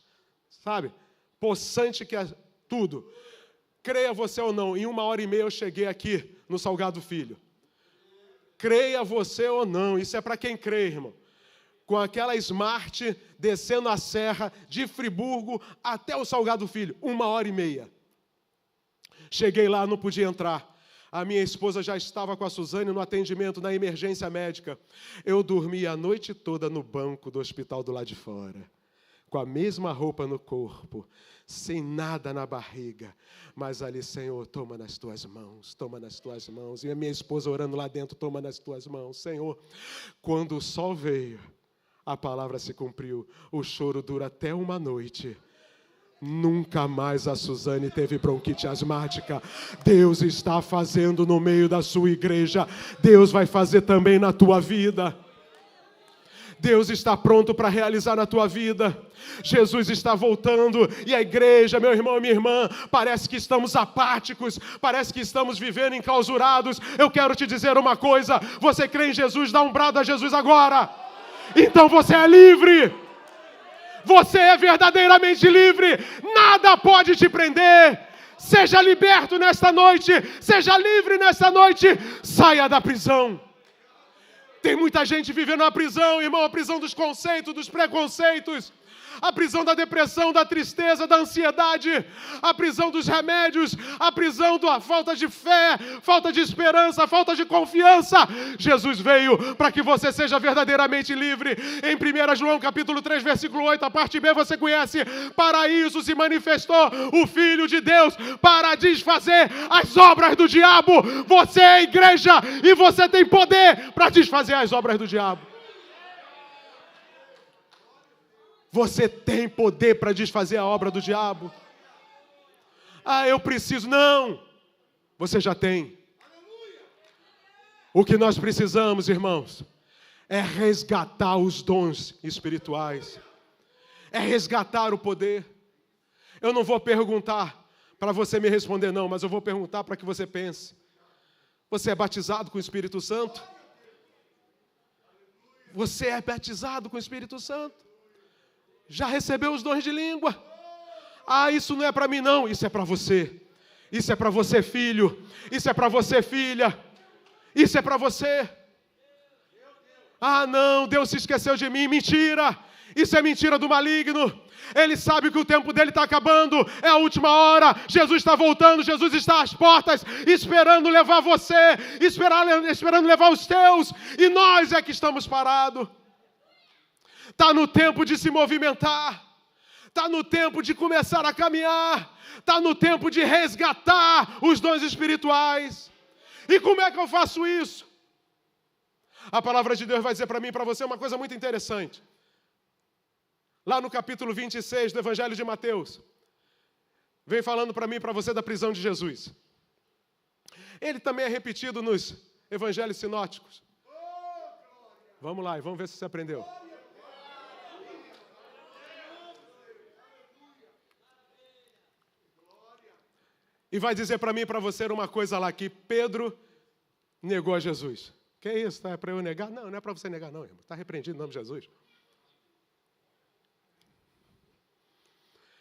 sabe, possante que é tudo. Creia você ou não, em 1h30 eu cheguei aqui no Salgado Filho. Creia você ou não, isso é para quem crê, irmão. Com aquela Smart, descendo a serra de Friburgo até o Salgado Filho, 1h30. Cheguei lá, não podia entrar. A minha esposa já estava com a Suzane no atendimento, na emergência médica. Eu dormi a noite toda no banco do hospital do lado de fora, com a mesma roupa no corpo, sem nada na barriga, mas ali, Senhor, toma nas tuas mãos, toma nas tuas mãos. E a minha esposa orando lá dentro, toma nas tuas mãos, Senhor. Quando o sol veio, a palavra se cumpriu, o choro dura até uma noite. Nunca mais a Suzane teve bronquite asmática. Deus está fazendo no meio da sua igreja, Deus vai fazer também na tua vida. Deus está pronto para realizar na tua vida. Jesus está voltando e a igreja, meu irmão e minha irmã, parece que estamos apáticos, parece que estamos vivendo enclausurados. Eu quero te dizer uma coisa, você crê em Jesus, dá um brado a Jesus agora. Então você é livre. Você é verdadeiramente livre. Nada pode te prender. Seja liberto nesta noite. Seja livre nesta noite. Saia da prisão. Tem muita gente vivendo na prisão, irmão. A prisão dos conceitos, dos preconceitos. A prisão da depressão, da tristeza, da ansiedade, a prisão dos remédios, a prisão da falta de fé, falta de esperança, falta de confiança. Jesus veio para que você seja verdadeiramente livre. Em 1 João capítulo 3, versículo 8, a parte B, você conhece: para isso se manifestou o Filho de Deus, para desfazer as obras do diabo. Você é a igreja e você tem poder para desfazer as obras do diabo. Você tem poder para desfazer a obra do diabo. Ah, eu preciso. Não! Você já tem. O que nós precisamos, irmãos, é resgatar os dons espirituais. É resgatar o poder. Eu não vou perguntar para você me responder não, mas eu vou perguntar para que você pense. Você é batizado com o Espírito Santo? Você é batizado com o Espírito Santo? Já recebeu os dons de língua? Ah, isso não é para mim não, isso é para você. Isso é para você, filho. Isso é para você, filha. Isso é para você. Ah, não, Deus se esqueceu de mim. Mentira. Isso é mentira do maligno. Ele sabe que o tempo dele está acabando. É a última hora. Jesus está voltando. Jesus está às portas, esperando levar você, esperando levar os teus. E nós é que estamos parados. Está no tempo de se movimentar. Está no tempo de começar a caminhar. Está no tempo de resgatar os dons espirituais. E como é que eu faço isso? A palavra de Deus vai dizer para mim e para você uma coisa muito interessante. Lá no capítulo 26 do Evangelho de Mateus, vem falando para mim e para você da prisão de Jesus. Ele também é repetido nos Evangelhos sinóticos. Vamos lá e vamos ver se você aprendeu. E vai dizer para mim e para você uma coisa lá, que Pedro negou a Jesus. Que é isso? É para eu negar? Não, não é para você negar não, irmão. Está repreendido em nome de Jesus.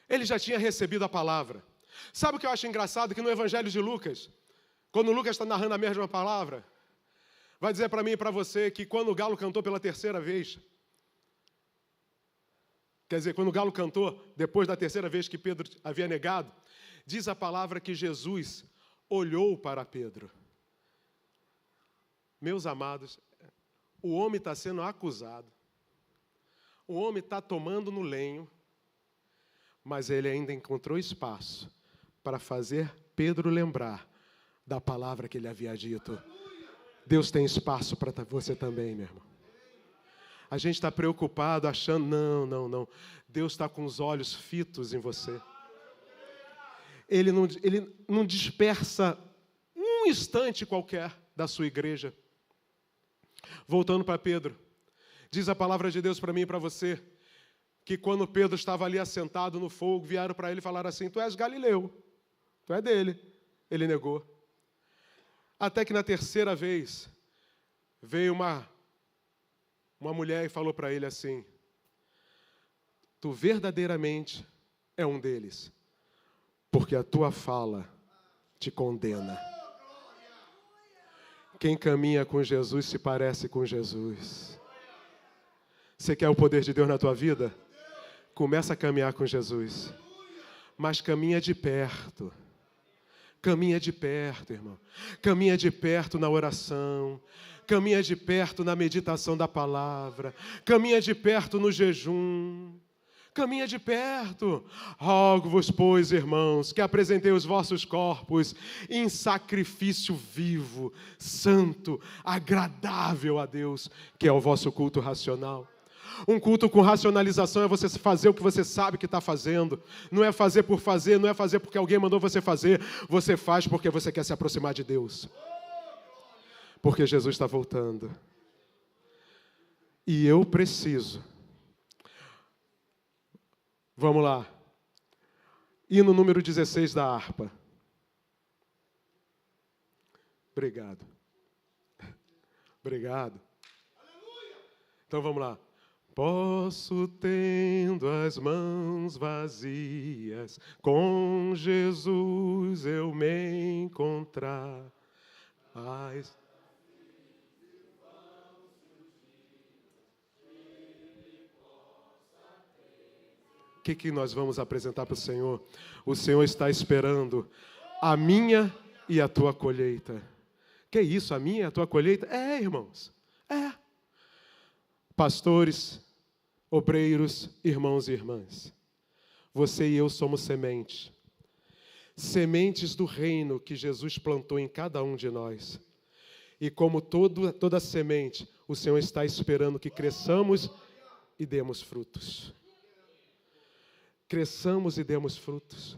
Ele já tinha recebido a palavra. Sabe o que eu acho engraçado? Que no Evangelho de Lucas, quando Lucas está narrando a mesma palavra, vai dizer para mim e para você que quando o galo cantou pela terceira vez, quer dizer, quando o galo cantou, depois da terceira vez que Pedro havia negado, diz a palavra que Jesus olhou para Pedro. Meus amados, o homem está sendo acusado, o homem está tomando no lenho, mas ele ainda encontrou espaço para fazer Pedro lembrar da palavra que ele havia dito. Deus tem espaço para você também, meu irmão. A gente está preocupado, achando, não. Deus está com os olhos fitos em você. Ele não dispersa um instante qualquer da sua igreja. Voltando para Pedro, diz a palavra de Deus para mim e para você, que quando Pedro estava ali assentado no fogo, vieram para ele e falaram assim: tu és Galileu, tu é dele. Ele negou. Até que na terceira vez, veio uma mulher e falou para ele assim: tu verdadeiramente é um deles, porque a tua fala te condena. Quem caminha com Jesus se parece com Jesus. Você quer o poder de Deus na tua vida? Começa a caminhar com Jesus. Mas caminha de perto. Caminha de perto, irmão. Caminha de perto na oração. Caminha de perto na meditação da palavra. Caminha de perto no jejum. Caminha de perto. Rogo-vos, pois, irmãos, que apresentei os vossos corpos em sacrifício vivo, santo, agradável a Deus, que é o vosso culto racional. Um culto com racionalização é você fazer o que você sabe que está fazendo. Não é fazer por fazer, não é fazer porque alguém mandou você fazer. Você faz porque você quer se aproximar de Deus. Porque Jesus está voltando. E eu preciso. Vamos lá. Hino número 16 da harpa. Obrigado. Obrigado. Então vamos lá. Posso, tendo as mãos vazias, com Jesus eu me encontrar. O que nós vamos apresentar para o Senhor? O Senhor está esperando a minha e a tua colheita. Que isso, a minha e a tua colheita? É, irmãos, é. Pastores, obreiros, irmãos e irmãs, você e eu somos sementes. Sementes do reino que Jesus plantou em cada um de nós. E como toda semente, o Senhor está esperando que cresçamos e demos frutos. Cresçamos e demos frutos.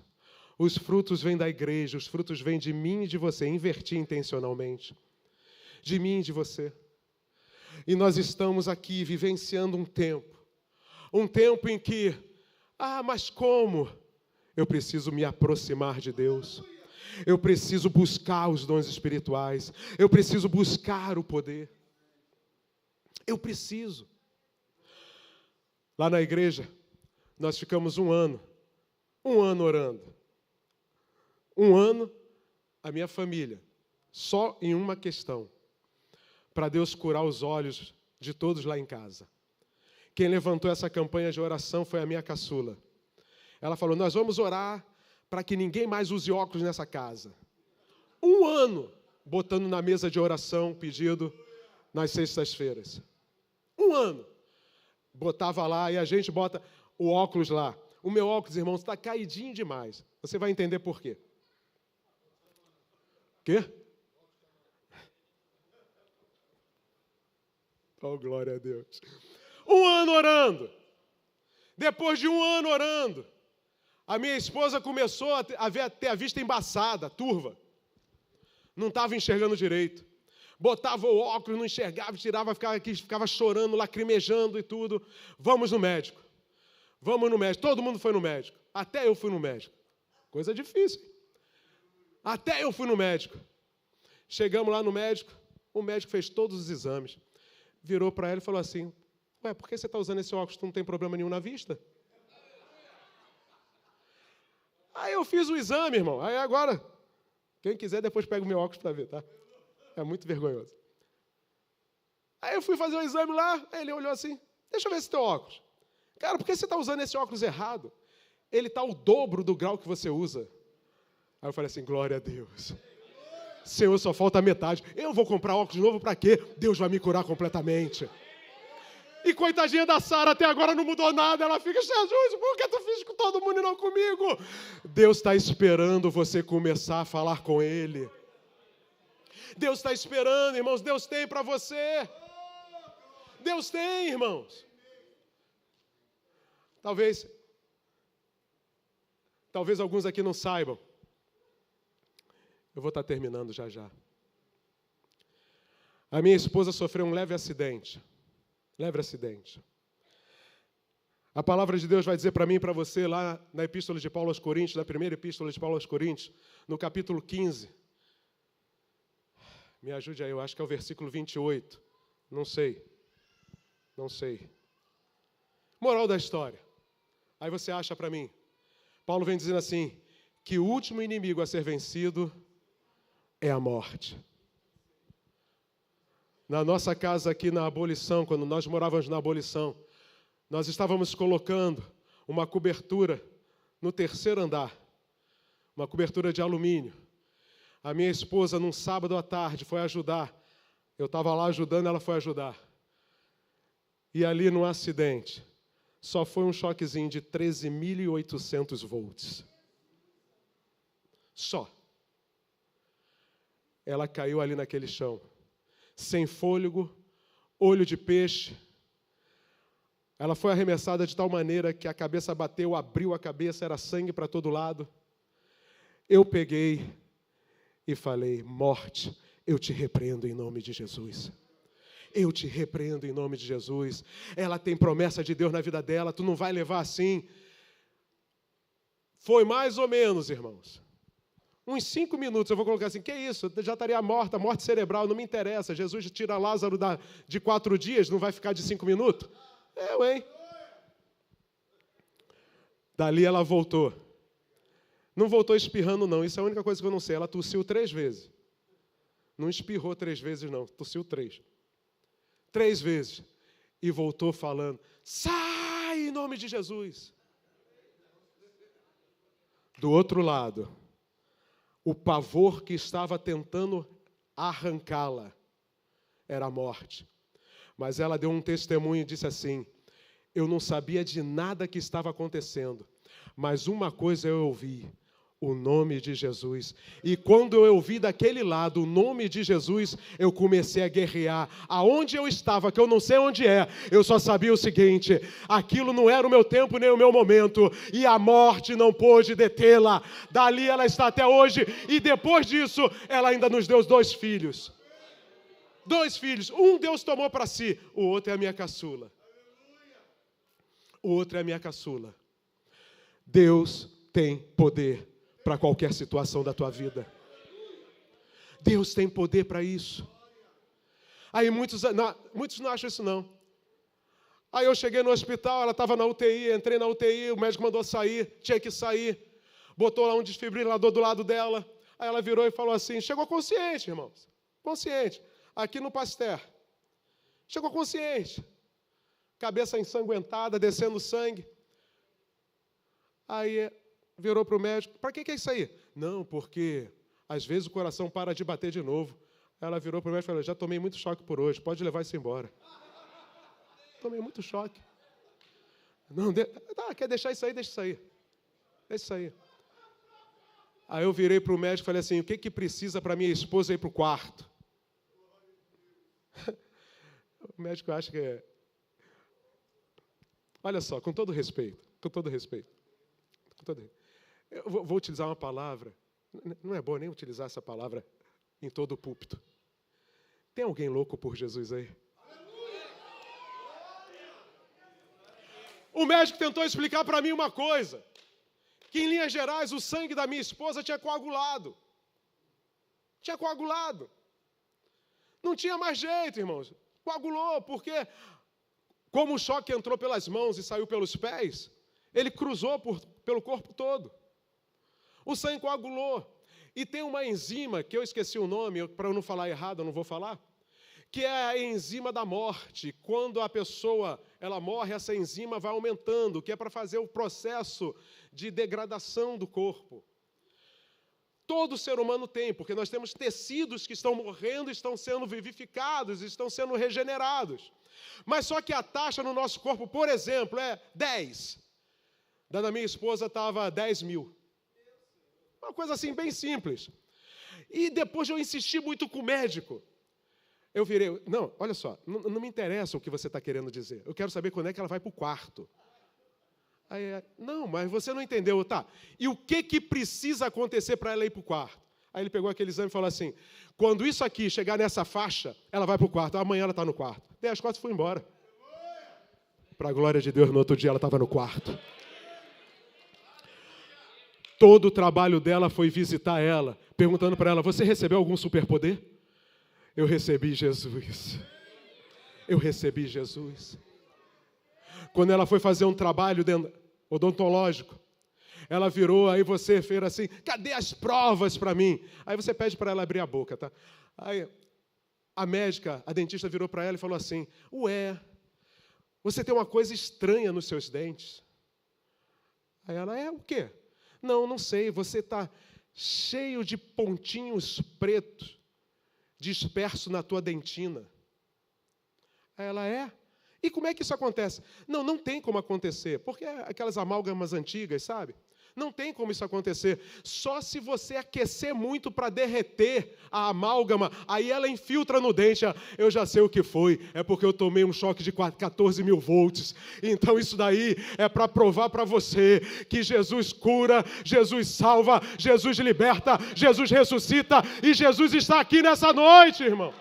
Os frutos vêm da igreja, os frutos vêm de mim e de você. Inverti intencionalmente. De mim e de você. E nós estamos aqui vivenciando um tempo em que, mas como? Eu preciso me aproximar de Deus. Eu preciso buscar os dons espirituais. Eu preciso buscar o poder. Eu preciso. Lá na igreja, nós ficamos um ano orando. Um ano, a minha família, só em uma questão, para Deus curar os olhos de todos lá em casa. Quem levantou essa campanha de oração foi a minha caçula. Ela falou, nós vamos orar para que ninguém mais use óculos nessa casa. Um ano botando na mesa de oração pedido nas sextas-feiras. Um ano. Botava lá e a gente bota o óculos lá. O meu óculos, irmãos, está caidinho demais. Você vai entender por quê. Quê? Oh, glória a Deus. Um ano orando. Depois de um ano orando, a minha esposa começou a ter a vista embaçada, turva. Não estava enxergando direito. Botava o óculos, não enxergava, tirava, ficava chorando, lacrimejando e tudo. Vamos no médico. Vamos no médico. Todo mundo foi no médico. Até eu fui no médico. Coisa difícil. Até eu fui no médico. Chegamos lá no médico. O médico fez todos os exames. Virou para ela e falou assim, por que você está usando esse óculos? Tu não tem problema nenhum na vista? Aí eu fiz o exame, irmão. Aí agora, quem quiser depois pega o meu óculos para ver, tá? É muito vergonhoso. Aí eu fui fazer o exame lá, aí ele olhou assim, deixa eu ver esse teu óculos. Cara, por que você está usando esse óculos errado? Ele está o dobro do grau que você usa. Aí eu falei assim, glória a Deus. Senhor, só falta a metade. Eu vou comprar óculos novo para quê? Deus vai me curar completamente. E coitadinha da Sara, até agora não mudou nada. Ela fica, Jesus, por que tu fiz com todo mundo e não comigo? Deus está esperando você começar a falar com Ele. Deus está esperando, irmãos. Deus tem para você. Deus tem, irmãos. Talvez alguns aqui não saibam. Eu vou estar terminando já já. A minha esposa sofreu um leve acidente. Leve acidente. A palavra de Deus vai dizer para mim e para você lá na Epístola de Paulo aos Coríntios, na primeira Epístola de Paulo aos Coríntios, no capítulo 15. Me ajude aí, eu acho que é o versículo 28. Não sei. Moral da história. Aí você acha para mim. Paulo vem dizendo assim, que o último inimigo a ser vencido é a morte. Na nossa casa aqui na abolição, quando nós morávamos na abolição, nós estávamos colocando uma cobertura no terceiro andar, uma cobertura de alumínio. A minha esposa, num sábado à tarde, foi ajudar. Eu estava lá ajudando, ela foi ajudar. E ali, num acidente, só foi um choquezinho de 13.800 volts. Só. Ela caiu ali naquele chão, sem fôlego, olho de peixe. Ela foi arremessada de tal maneira que a cabeça bateu, abriu a cabeça, era sangue para todo lado. Eu peguei e falei, morte, eu te repreendo em nome de Jesus. Eu te repreendo em nome de Jesus. Ela tem promessa de Deus na vida dela, tu não vai levar assim. Foi mais ou menos, irmãos. Uns 5 minutos, eu vou colocar assim, que isso? Já estaria morta, morte cerebral, não me interessa. Jesus tira Lázaro de 4 dias, não vai ficar de 5 minutos? Hein? Dali ela voltou. Não voltou espirrando, não. Isso é a única coisa que eu não sei. Ela tossiu 3 vezes. Não espirrou 3 vezes, não. Tossiu 3. 3 vezes. E voltou falando, sai em nome de Jesus. Do outro lado, o pavor que estava tentando arrancá-la era a morte. Mas ela deu um testemunho e disse assim, eu não sabia de nada que estava acontecendo, mas uma coisa eu ouvi, o nome de Jesus. E quando eu ouvi daquele lado o nome de Jesus, eu comecei a guerrear. Aonde eu estava, que eu não sei onde é, eu só sabia o seguinte, aquilo não era o meu tempo nem o meu momento, e a morte não pôde detê-la. Dali ela está até hoje, e depois disso, ela ainda nos deu 2 filhos. 2 filhos, um Deus tomou para si, o outro é a minha caçula. O outro é a minha caçula. Deus tem poder para qualquer situação da tua vida. Deus tem poder para isso. Aí muitos não acham isso não. Aí eu cheguei no hospital, ela estava na UTI, entrei na UTI, o médico mandou sair, tinha que sair, botou lá um desfibrilador do lado dela, aí ela virou e falou assim, chegou consciente, irmãos, consciente, aqui no Pasteur, chegou consciente, cabeça ensanguentada, descendo sangue. Aí virou para o médico, para que é isso aí? Não, porque às vezes o coração para de bater de novo. Ela virou para o médico e falou, já tomei muito choque por hoje, pode levar isso embora. Tomei muito choque. Não, quer deixar isso aí? Deixa isso aí. Deixa isso aí. Aí eu virei para o médico e falei assim, o que precisa para minha esposa ir para o quarto? O médico acha que é... Olha só, com todo respeito, eu vou utilizar uma palavra, não é bom nem utilizar essa palavra em todo o púlpito. Tem alguém louco por Jesus aí? O médico tentou explicar para mim uma coisa, que em linhas gerais o sangue da minha esposa tinha coagulado. Não tinha mais jeito, irmãos. Coagulou, porque como o choque entrou pelas mãos e saiu pelos pés, ele cruzou pelo corpo todo. O sangue coagulou. E tem uma enzima, que eu esqueci o nome, para eu não falar errado, eu não vou falar, que é a enzima da morte. Quando a pessoa ela morre, essa enzima vai aumentando, que é para fazer o processo de degradação do corpo. Todo ser humano tem, porque nós temos tecidos que estão morrendo, estão sendo vivificados, estão sendo regenerados. Mas só que a taxa no nosso corpo, por exemplo, é 10. Da minha esposa estava 10 mil. Uma coisa assim, bem simples. E depois eu insisti muito com o médico. Eu virei, não, olha só, não me interessa o que você está querendo dizer. Eu quero saber quando é que ela vai para o quarto. Aí, não, mas você não entendeu, tá? E o que precisa acontecer para ela ir para o quarto? Aí ele pegou aquele exame e falou assim, quando isso aqui chegar nessa faixa, ela vai para o quarto. Amanhã ela está no quarto. Dei as costas e fui embora. Para a glória de Deus, no outro dia ela estava no quarto. Todo o trabalho dela foi visitar ela, perguntando para ela, você recebeu algum superpoder? Eu recebi Jesus. Quando ela foi fazer um trabalho odontológico, ela virou, aí você fez assim, cadê as provas para mim? Aí você pede para ela abrir a boca, tá? Aí a médica, a dentista virou para ela e falou assim, você tem uma coisa estranha nos seus dentes. Aí ela, o quê? Não sei, você está cheio de pontinhos pretos, disperso na tua dentina. Aí ela, E como é que isso acontece? Não tem como acontecer, porque é aquelas amálgamas antigas, sabe? Não tem como isso acontecer. Só se você aquecer muito para derreter a amálgama, aí ela infiltra no dente. Eu já sei o que foi. É porque eu tomei um choque de 14 mil volts. Então isso daí é para provar para você que Jesus cura, Jesus salva, Jesus liberta, Jesus ressuscita e Jesus está aqui nessa noite, irmão.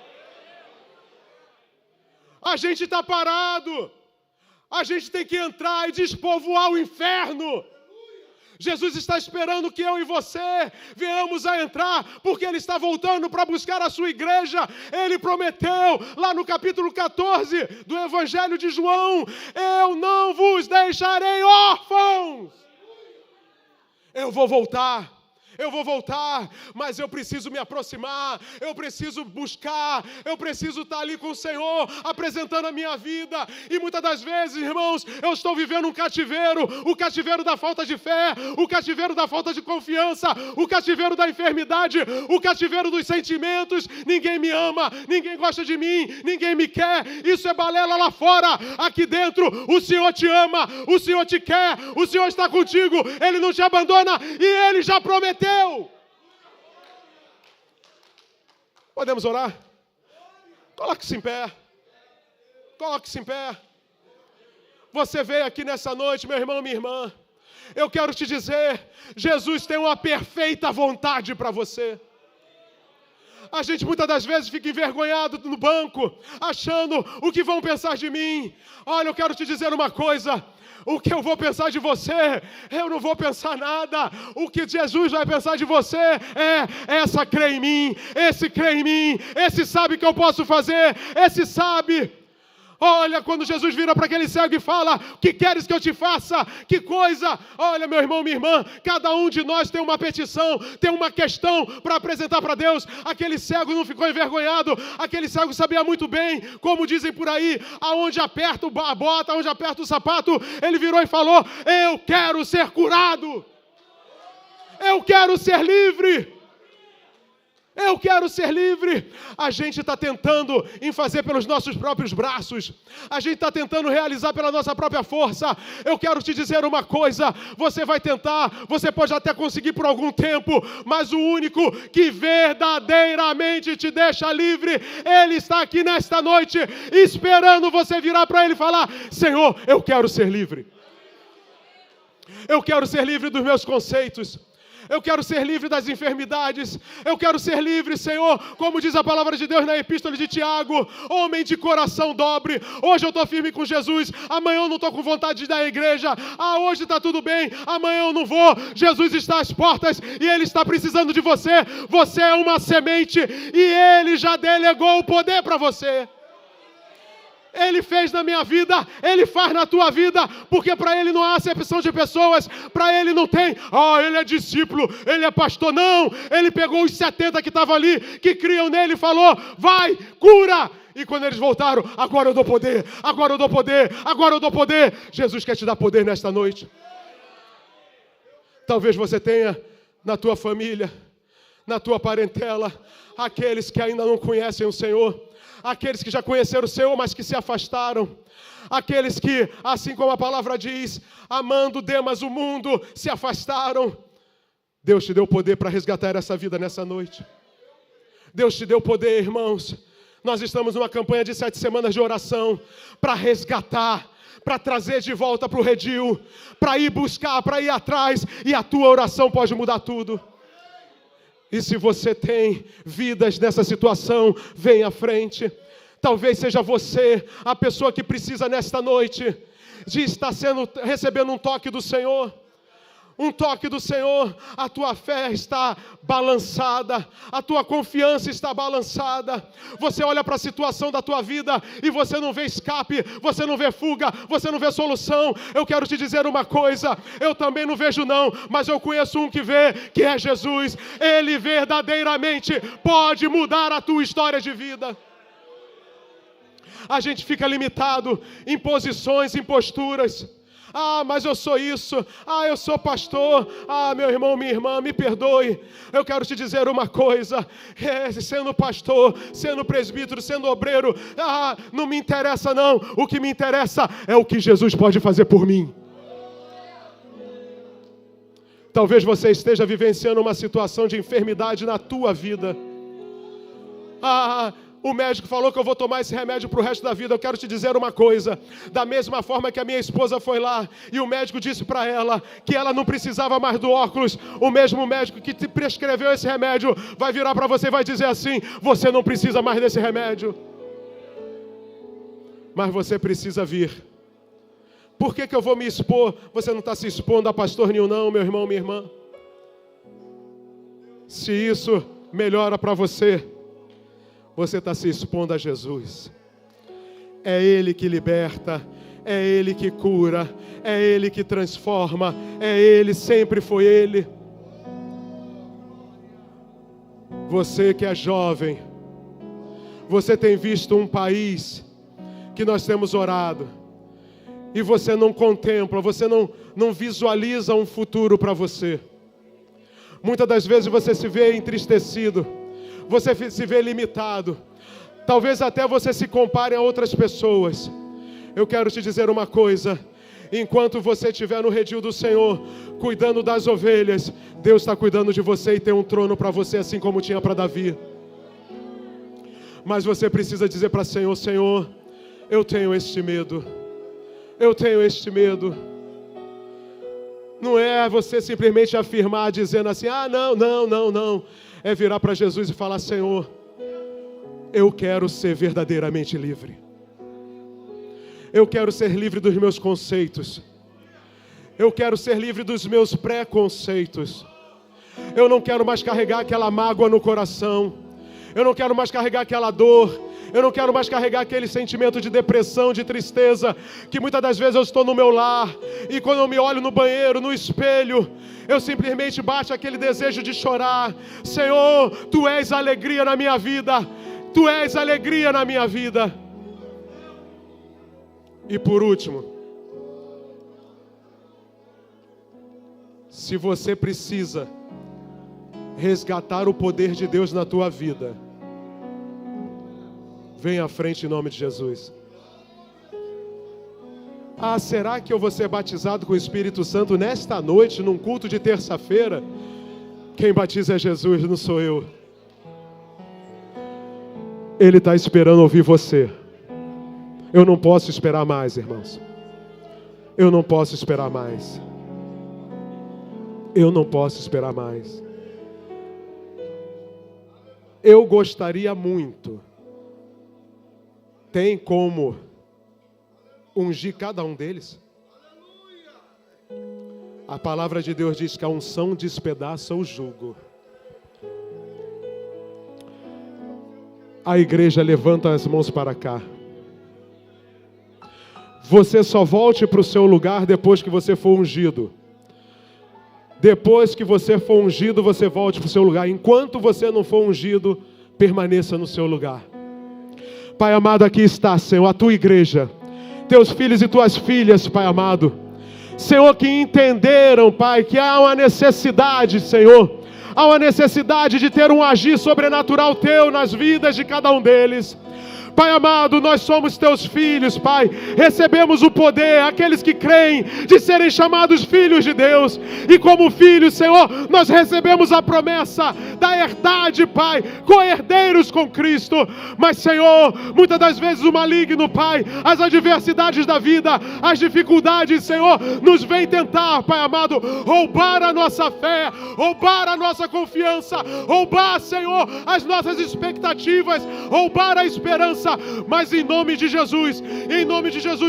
A gente está parado. A gente tem que entrar e despovoar o inferno. Jesus está esperando que eu e você venhamos a entrar, porque Ele está voltando para buscar a sua igreja. Ele prometeu, lá no capítulo 14 do Evangelho de João: eu não vos deixarei órfãos. Eu vou voltar, mas eu preciso me aproximar, eu preciso buscar, eu preciso estar ali com o Senhor, apresentando a minha vida. E muitas das vezes, irmãos, eu estou vivendo um cativeiro, o cativeiro da falta de fé, o cativeiro da falta de confiança, o cativeiro da enfermidade, o cativeiro dos sentimentos. Ninguém me ama, ninguém gosta de mim, ninguém me quer. Isso é balela lá fora. Aqui dentro, o Senhor te ama, o Senhor te quer, o Senhor está contigo, Ele não te abandona e Ele já prometeu. Podemos orar? Coloque-se em pé. Coloque-se em pé. Você veio aqui nessa noite, meu irmão, minha irmã. Eu quero te dizer, Jesus tem uma perfeita vontade para você. A gente muitas das vezes fica envergonhado no banco, achando o que vão pensar de mim. Olha, eu quero te dizer uma coisa. O que eu vou pensar de você, eu não vou pensar nada. O que Jesus vai pensar de você é: essa crê em mim, esse crê em mim, esse sabe que eu posso fazer, esse sabe. Olha, quando Jesus vira para aquele cego e fala: o que queres que eu te faça? Que coisa! Olha, meu irmão, minha irmã, cada um de nós tem uma petição, tem uma questão para apresentar para Deus. Aquele cego não ficou envergonhado, aquele cego sabia muito bem, como dizem por aí, aonde aperta a bota, aonde aperta o sapato. Ele virou e falou: eu quero ser curado, eu quero ser livre. Eu quero ser livre. A gente está tentando em fazer pelos nossos próprios braços. A gente está tentando realizar pela nossa própria força. Eu quero te dizer uma coisa. Você vai tentar, você pode até conseguir por algum tempo, mas o único que verdadeiramente te deixa livre, Ele está aqui nesta noite, esperando você virar para Ele e falar: Senhor, eu quero ser livre. Eu quero ser livre dos meus conceitos. Eu quero ser livre das enfermidades. Eu quero ser livre, Senhor, como diz a palavra de Deus na epístola de Tiago: homem de coração dobre. Hoje eu estou firme com Jesus, amanhã eu não estou com vontade de ir à igreja. Hoje está tudo bem, amanhã eu não vou. Jesus está às portas e Ele está precisando de você. Você é uma semente e Ele já delegou o poder para você. Ele fez na minha vida, Ele faz na tua vida, porque para Ele não há acepção de pessoas, para Ele não tem: ele é discípulo, Ele é pastor. Não, Ele pegou os 70 que estavam ali, que criam nele, e falou: vai, cura. E quando eles voltaram: agora eu dou poder, agora eu dou poder, agora eu dou poder. Jesus quer te dar poder nesta noite. Talvez você tenha na tua família, na tua parentela, aqueles que ainda não conhecem o Senhor, aqueles que já conheceram o Senhor, mas que se afastaram, aqueles que, assim como a palavra diz, amando Demas o mundo, se afastaram. Deus te deu poder para resgatar essa vida nessa noite. Deus te deu poder, irmãos. Nós estamos numa campanha de 7 semanas de oração para resgatar, para trazer de volta para o redil, para ir buscar, para ir atrás, e a tua oração pode mudar tudo. E se você tem vidas nessa situação, vem à frente. Talvez seja você a pessoa que precisa nesta noite de estar recebendo um toque do Senhor. Um toque do Senhor. A tua fé está balançada, a tua confiança está balançada. Você olha para a situação da tua vida e você não vê escape, você não vê fuga, você não vê solução. Eu quero te dizer uma coisa: eu também não vejo não, mas eu conheço um que vê, que é Jesus. Ele verdadeiramente pode mudar a tua história de vida. A gente fica limitado em posições, em posturas. Mas eu sou isso. Eu sou pastor. Meu irmão, minha irmã, me perdoe. Eu quero te dizer uma coisa: sendo pastor, sendo presbítero, sendo obreiro, não me interessa não. O que me interessa é o que Jesus pode fazer por mim. Talvez você esteja vivenciando uma situação de enfermidade na tua vida. O médico falou que eu vou tomar esse remédio para o resto da vida. Eu quero te dizer uma coisa: da mesma forma que a minha esposa foi lá e o médico disse para ela que ela não precisava mais do óculos, o mesmo médico que te prescreveu esse remédio vai virar para você e vai dizer assim: você não precisa mais desse remédio. Mas você precisa vir Por que eu vou me expor? Você não está se expondo a pastor nenhum não, meu irmão, minha irmã. Se isso melhora para você, você está se expondo a Jesus. É Ele que liberta, é Ele que cura, é Ele que transforma, é Ele, sempre foi Ele. Você que é jovem, você tem visto um país que nós temos orado, e você não contempla, você não visualiza um futuro para você. Muitas das vezes você se vê entristecido, você se vê limitado, talvez até você se compare a outras pessoas. Eu quero te dizer uma coisa: enquanto você estiver no redil do Senhor, cuidando das ovelhas, Deus está cuidando de você e tem um trono para você, assim como tinha para Davi. Mas você precisa dizer para o Senhor: Senhor, eu tenho este medo, eu tenho este medo. Não é você simplesmente afirmar dizendo assim: ah, não. É virar para Jesus e falar: Senhor, eu quero ser verdadeiramente livre. Eu quero ser livre dos meus conceitos. Eu quero ser livre dos meus preconceitos. Eu não quero mais carregar aquela mágoa no coração. Eu não quero mais carregar aquela dor. Eu não quero mais carregar aquele sentimento de depressão, de tristeza, que muitas das vezes eu estou no meu lar, e quando eu me olho no banheiro, no espelho, eu simplesmente bato aquele desejo de chorar. Senhor, Tu és alegria na minha vida. Tu és alegria na minha vida. E por último, se você precisa resgatar o poder de Deus na tua vida, venha à frente em nome de Jesus. Ah, será que eu vou ser batizado com o Espírito Santo nesta noite, num culto de terça-feira? Quem batiza é Jesus, não sou eu. Ele está esperando ouvir você. Eu não posso esperar mais, irmãos. Eu não posso esperar mais. Eu não posso esperar mais. Eu gostaria muito. Tem como ungir cada um deles? A palavra de Deus diz que a unção despedaça o jugo. A igreja levanta as mãos para cá. Você só volte para o seu lugar depois que você for ungido. Depois que você for ungido, você volte para o seu lugar. Enquanto você não for ungido, permaneça no seu lugar. Pai amado, aqui está, Senhor, a Tua igreja, Teus filhos e Tuas filhas, Pai amado. Senhor, que entenderam, Pai, que há uma necessidade, Senhor. Há uma necessidade de ter um agir sobrenatural Teu nas vidas de cada um deles. Pai amado, nós somos Teus filhos, Pai. Recebemos o poder, aqueles que creem, de serem chamados filhos de Deus. E como filhos, Senhor, nós recebemos a promessa da herdade, Pai, co-herdeiros com Cristo. Mas, Senhor, muitas das vezes o maligno, Pai, as adversidades da vida, as dificuldades, Senhor, nos vem tentar, Pai amado, roubar a nossa fé, roubar a nossa confiança, roubar, Senhor, as nossas expectativas, roubar a esperança. Mas em nome de Jesus,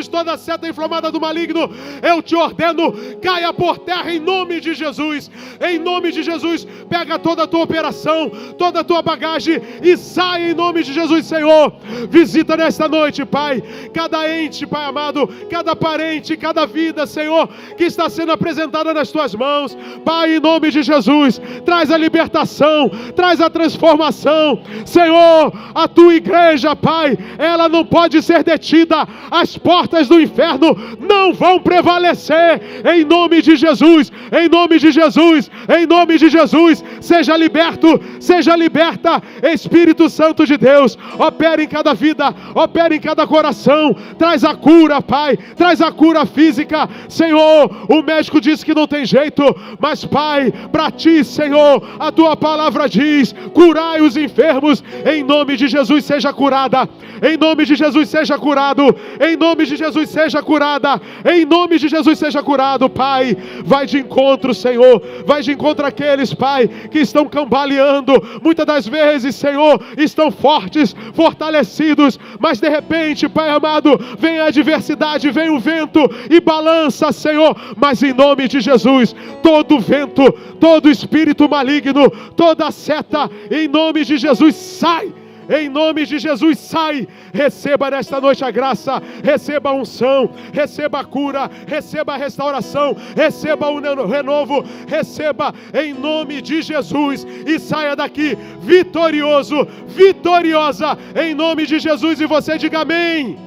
toda seta inflamada do maligno, eu te ordeno, caia por terra em nome de Jesus. Em nome de Jesus, pega toda a tua operação, toda a tua bagagem e sai em nome de Jesus, Senhor. Visita nesta noite, Pai, cada ente, Pai amado, cada parente, cada vida, Senhor, que está sendo apresentada nas tuas mãos. Pai, em nome de Jesus, traz a libertação, traz a transformação. Senhor, a tua igreja, Pai, ela não pode ser detida. As portas do inferno não vão prevalecer. Em nome de Jesus, em nome de Jesus, em nome de Jesus, seja liberto, seja liberta. Espírito Santo de Deus, opera em cada vida, opera em cada coração. Traz a cura, Pai, traz a cura física. Senhor, o médico disse que não tem jeito, mas, Pai, para ti, Senhor, a tua palavra diz: curai os enfermos. Em nome de Jesus, seja curada Em nome de Jesus, seja curado. Em nome de Jesus, seja curada. Em nome de Jesus, seja curado, Pai. Vai de encontro, Senhor. Vai de encontro àqueles, Pai, que estão cambaleando. Muitas das vezes, Senhor, estão fortes, fortalecidos, mas de repente, Pai amado, vem a adversidade, vem o vento e balança, Senhor. Mas em nome de Jesus, todo vento, todo espírito maligno, toda seta, em nome de Jesus, sai. Em nome de Jesus, sai. Receba nesta noite a graça, receba a unção, receba a cura, receba a restauração, receba o renovo, receba em nome de Jesus e saia daqui vitorioso, vitoriosa, em nome de Jesus. E você diga amém.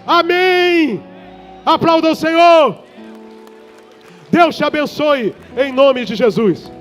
Amém. Aplauda o Senhor. Deus te abençoe em nome de Jesus.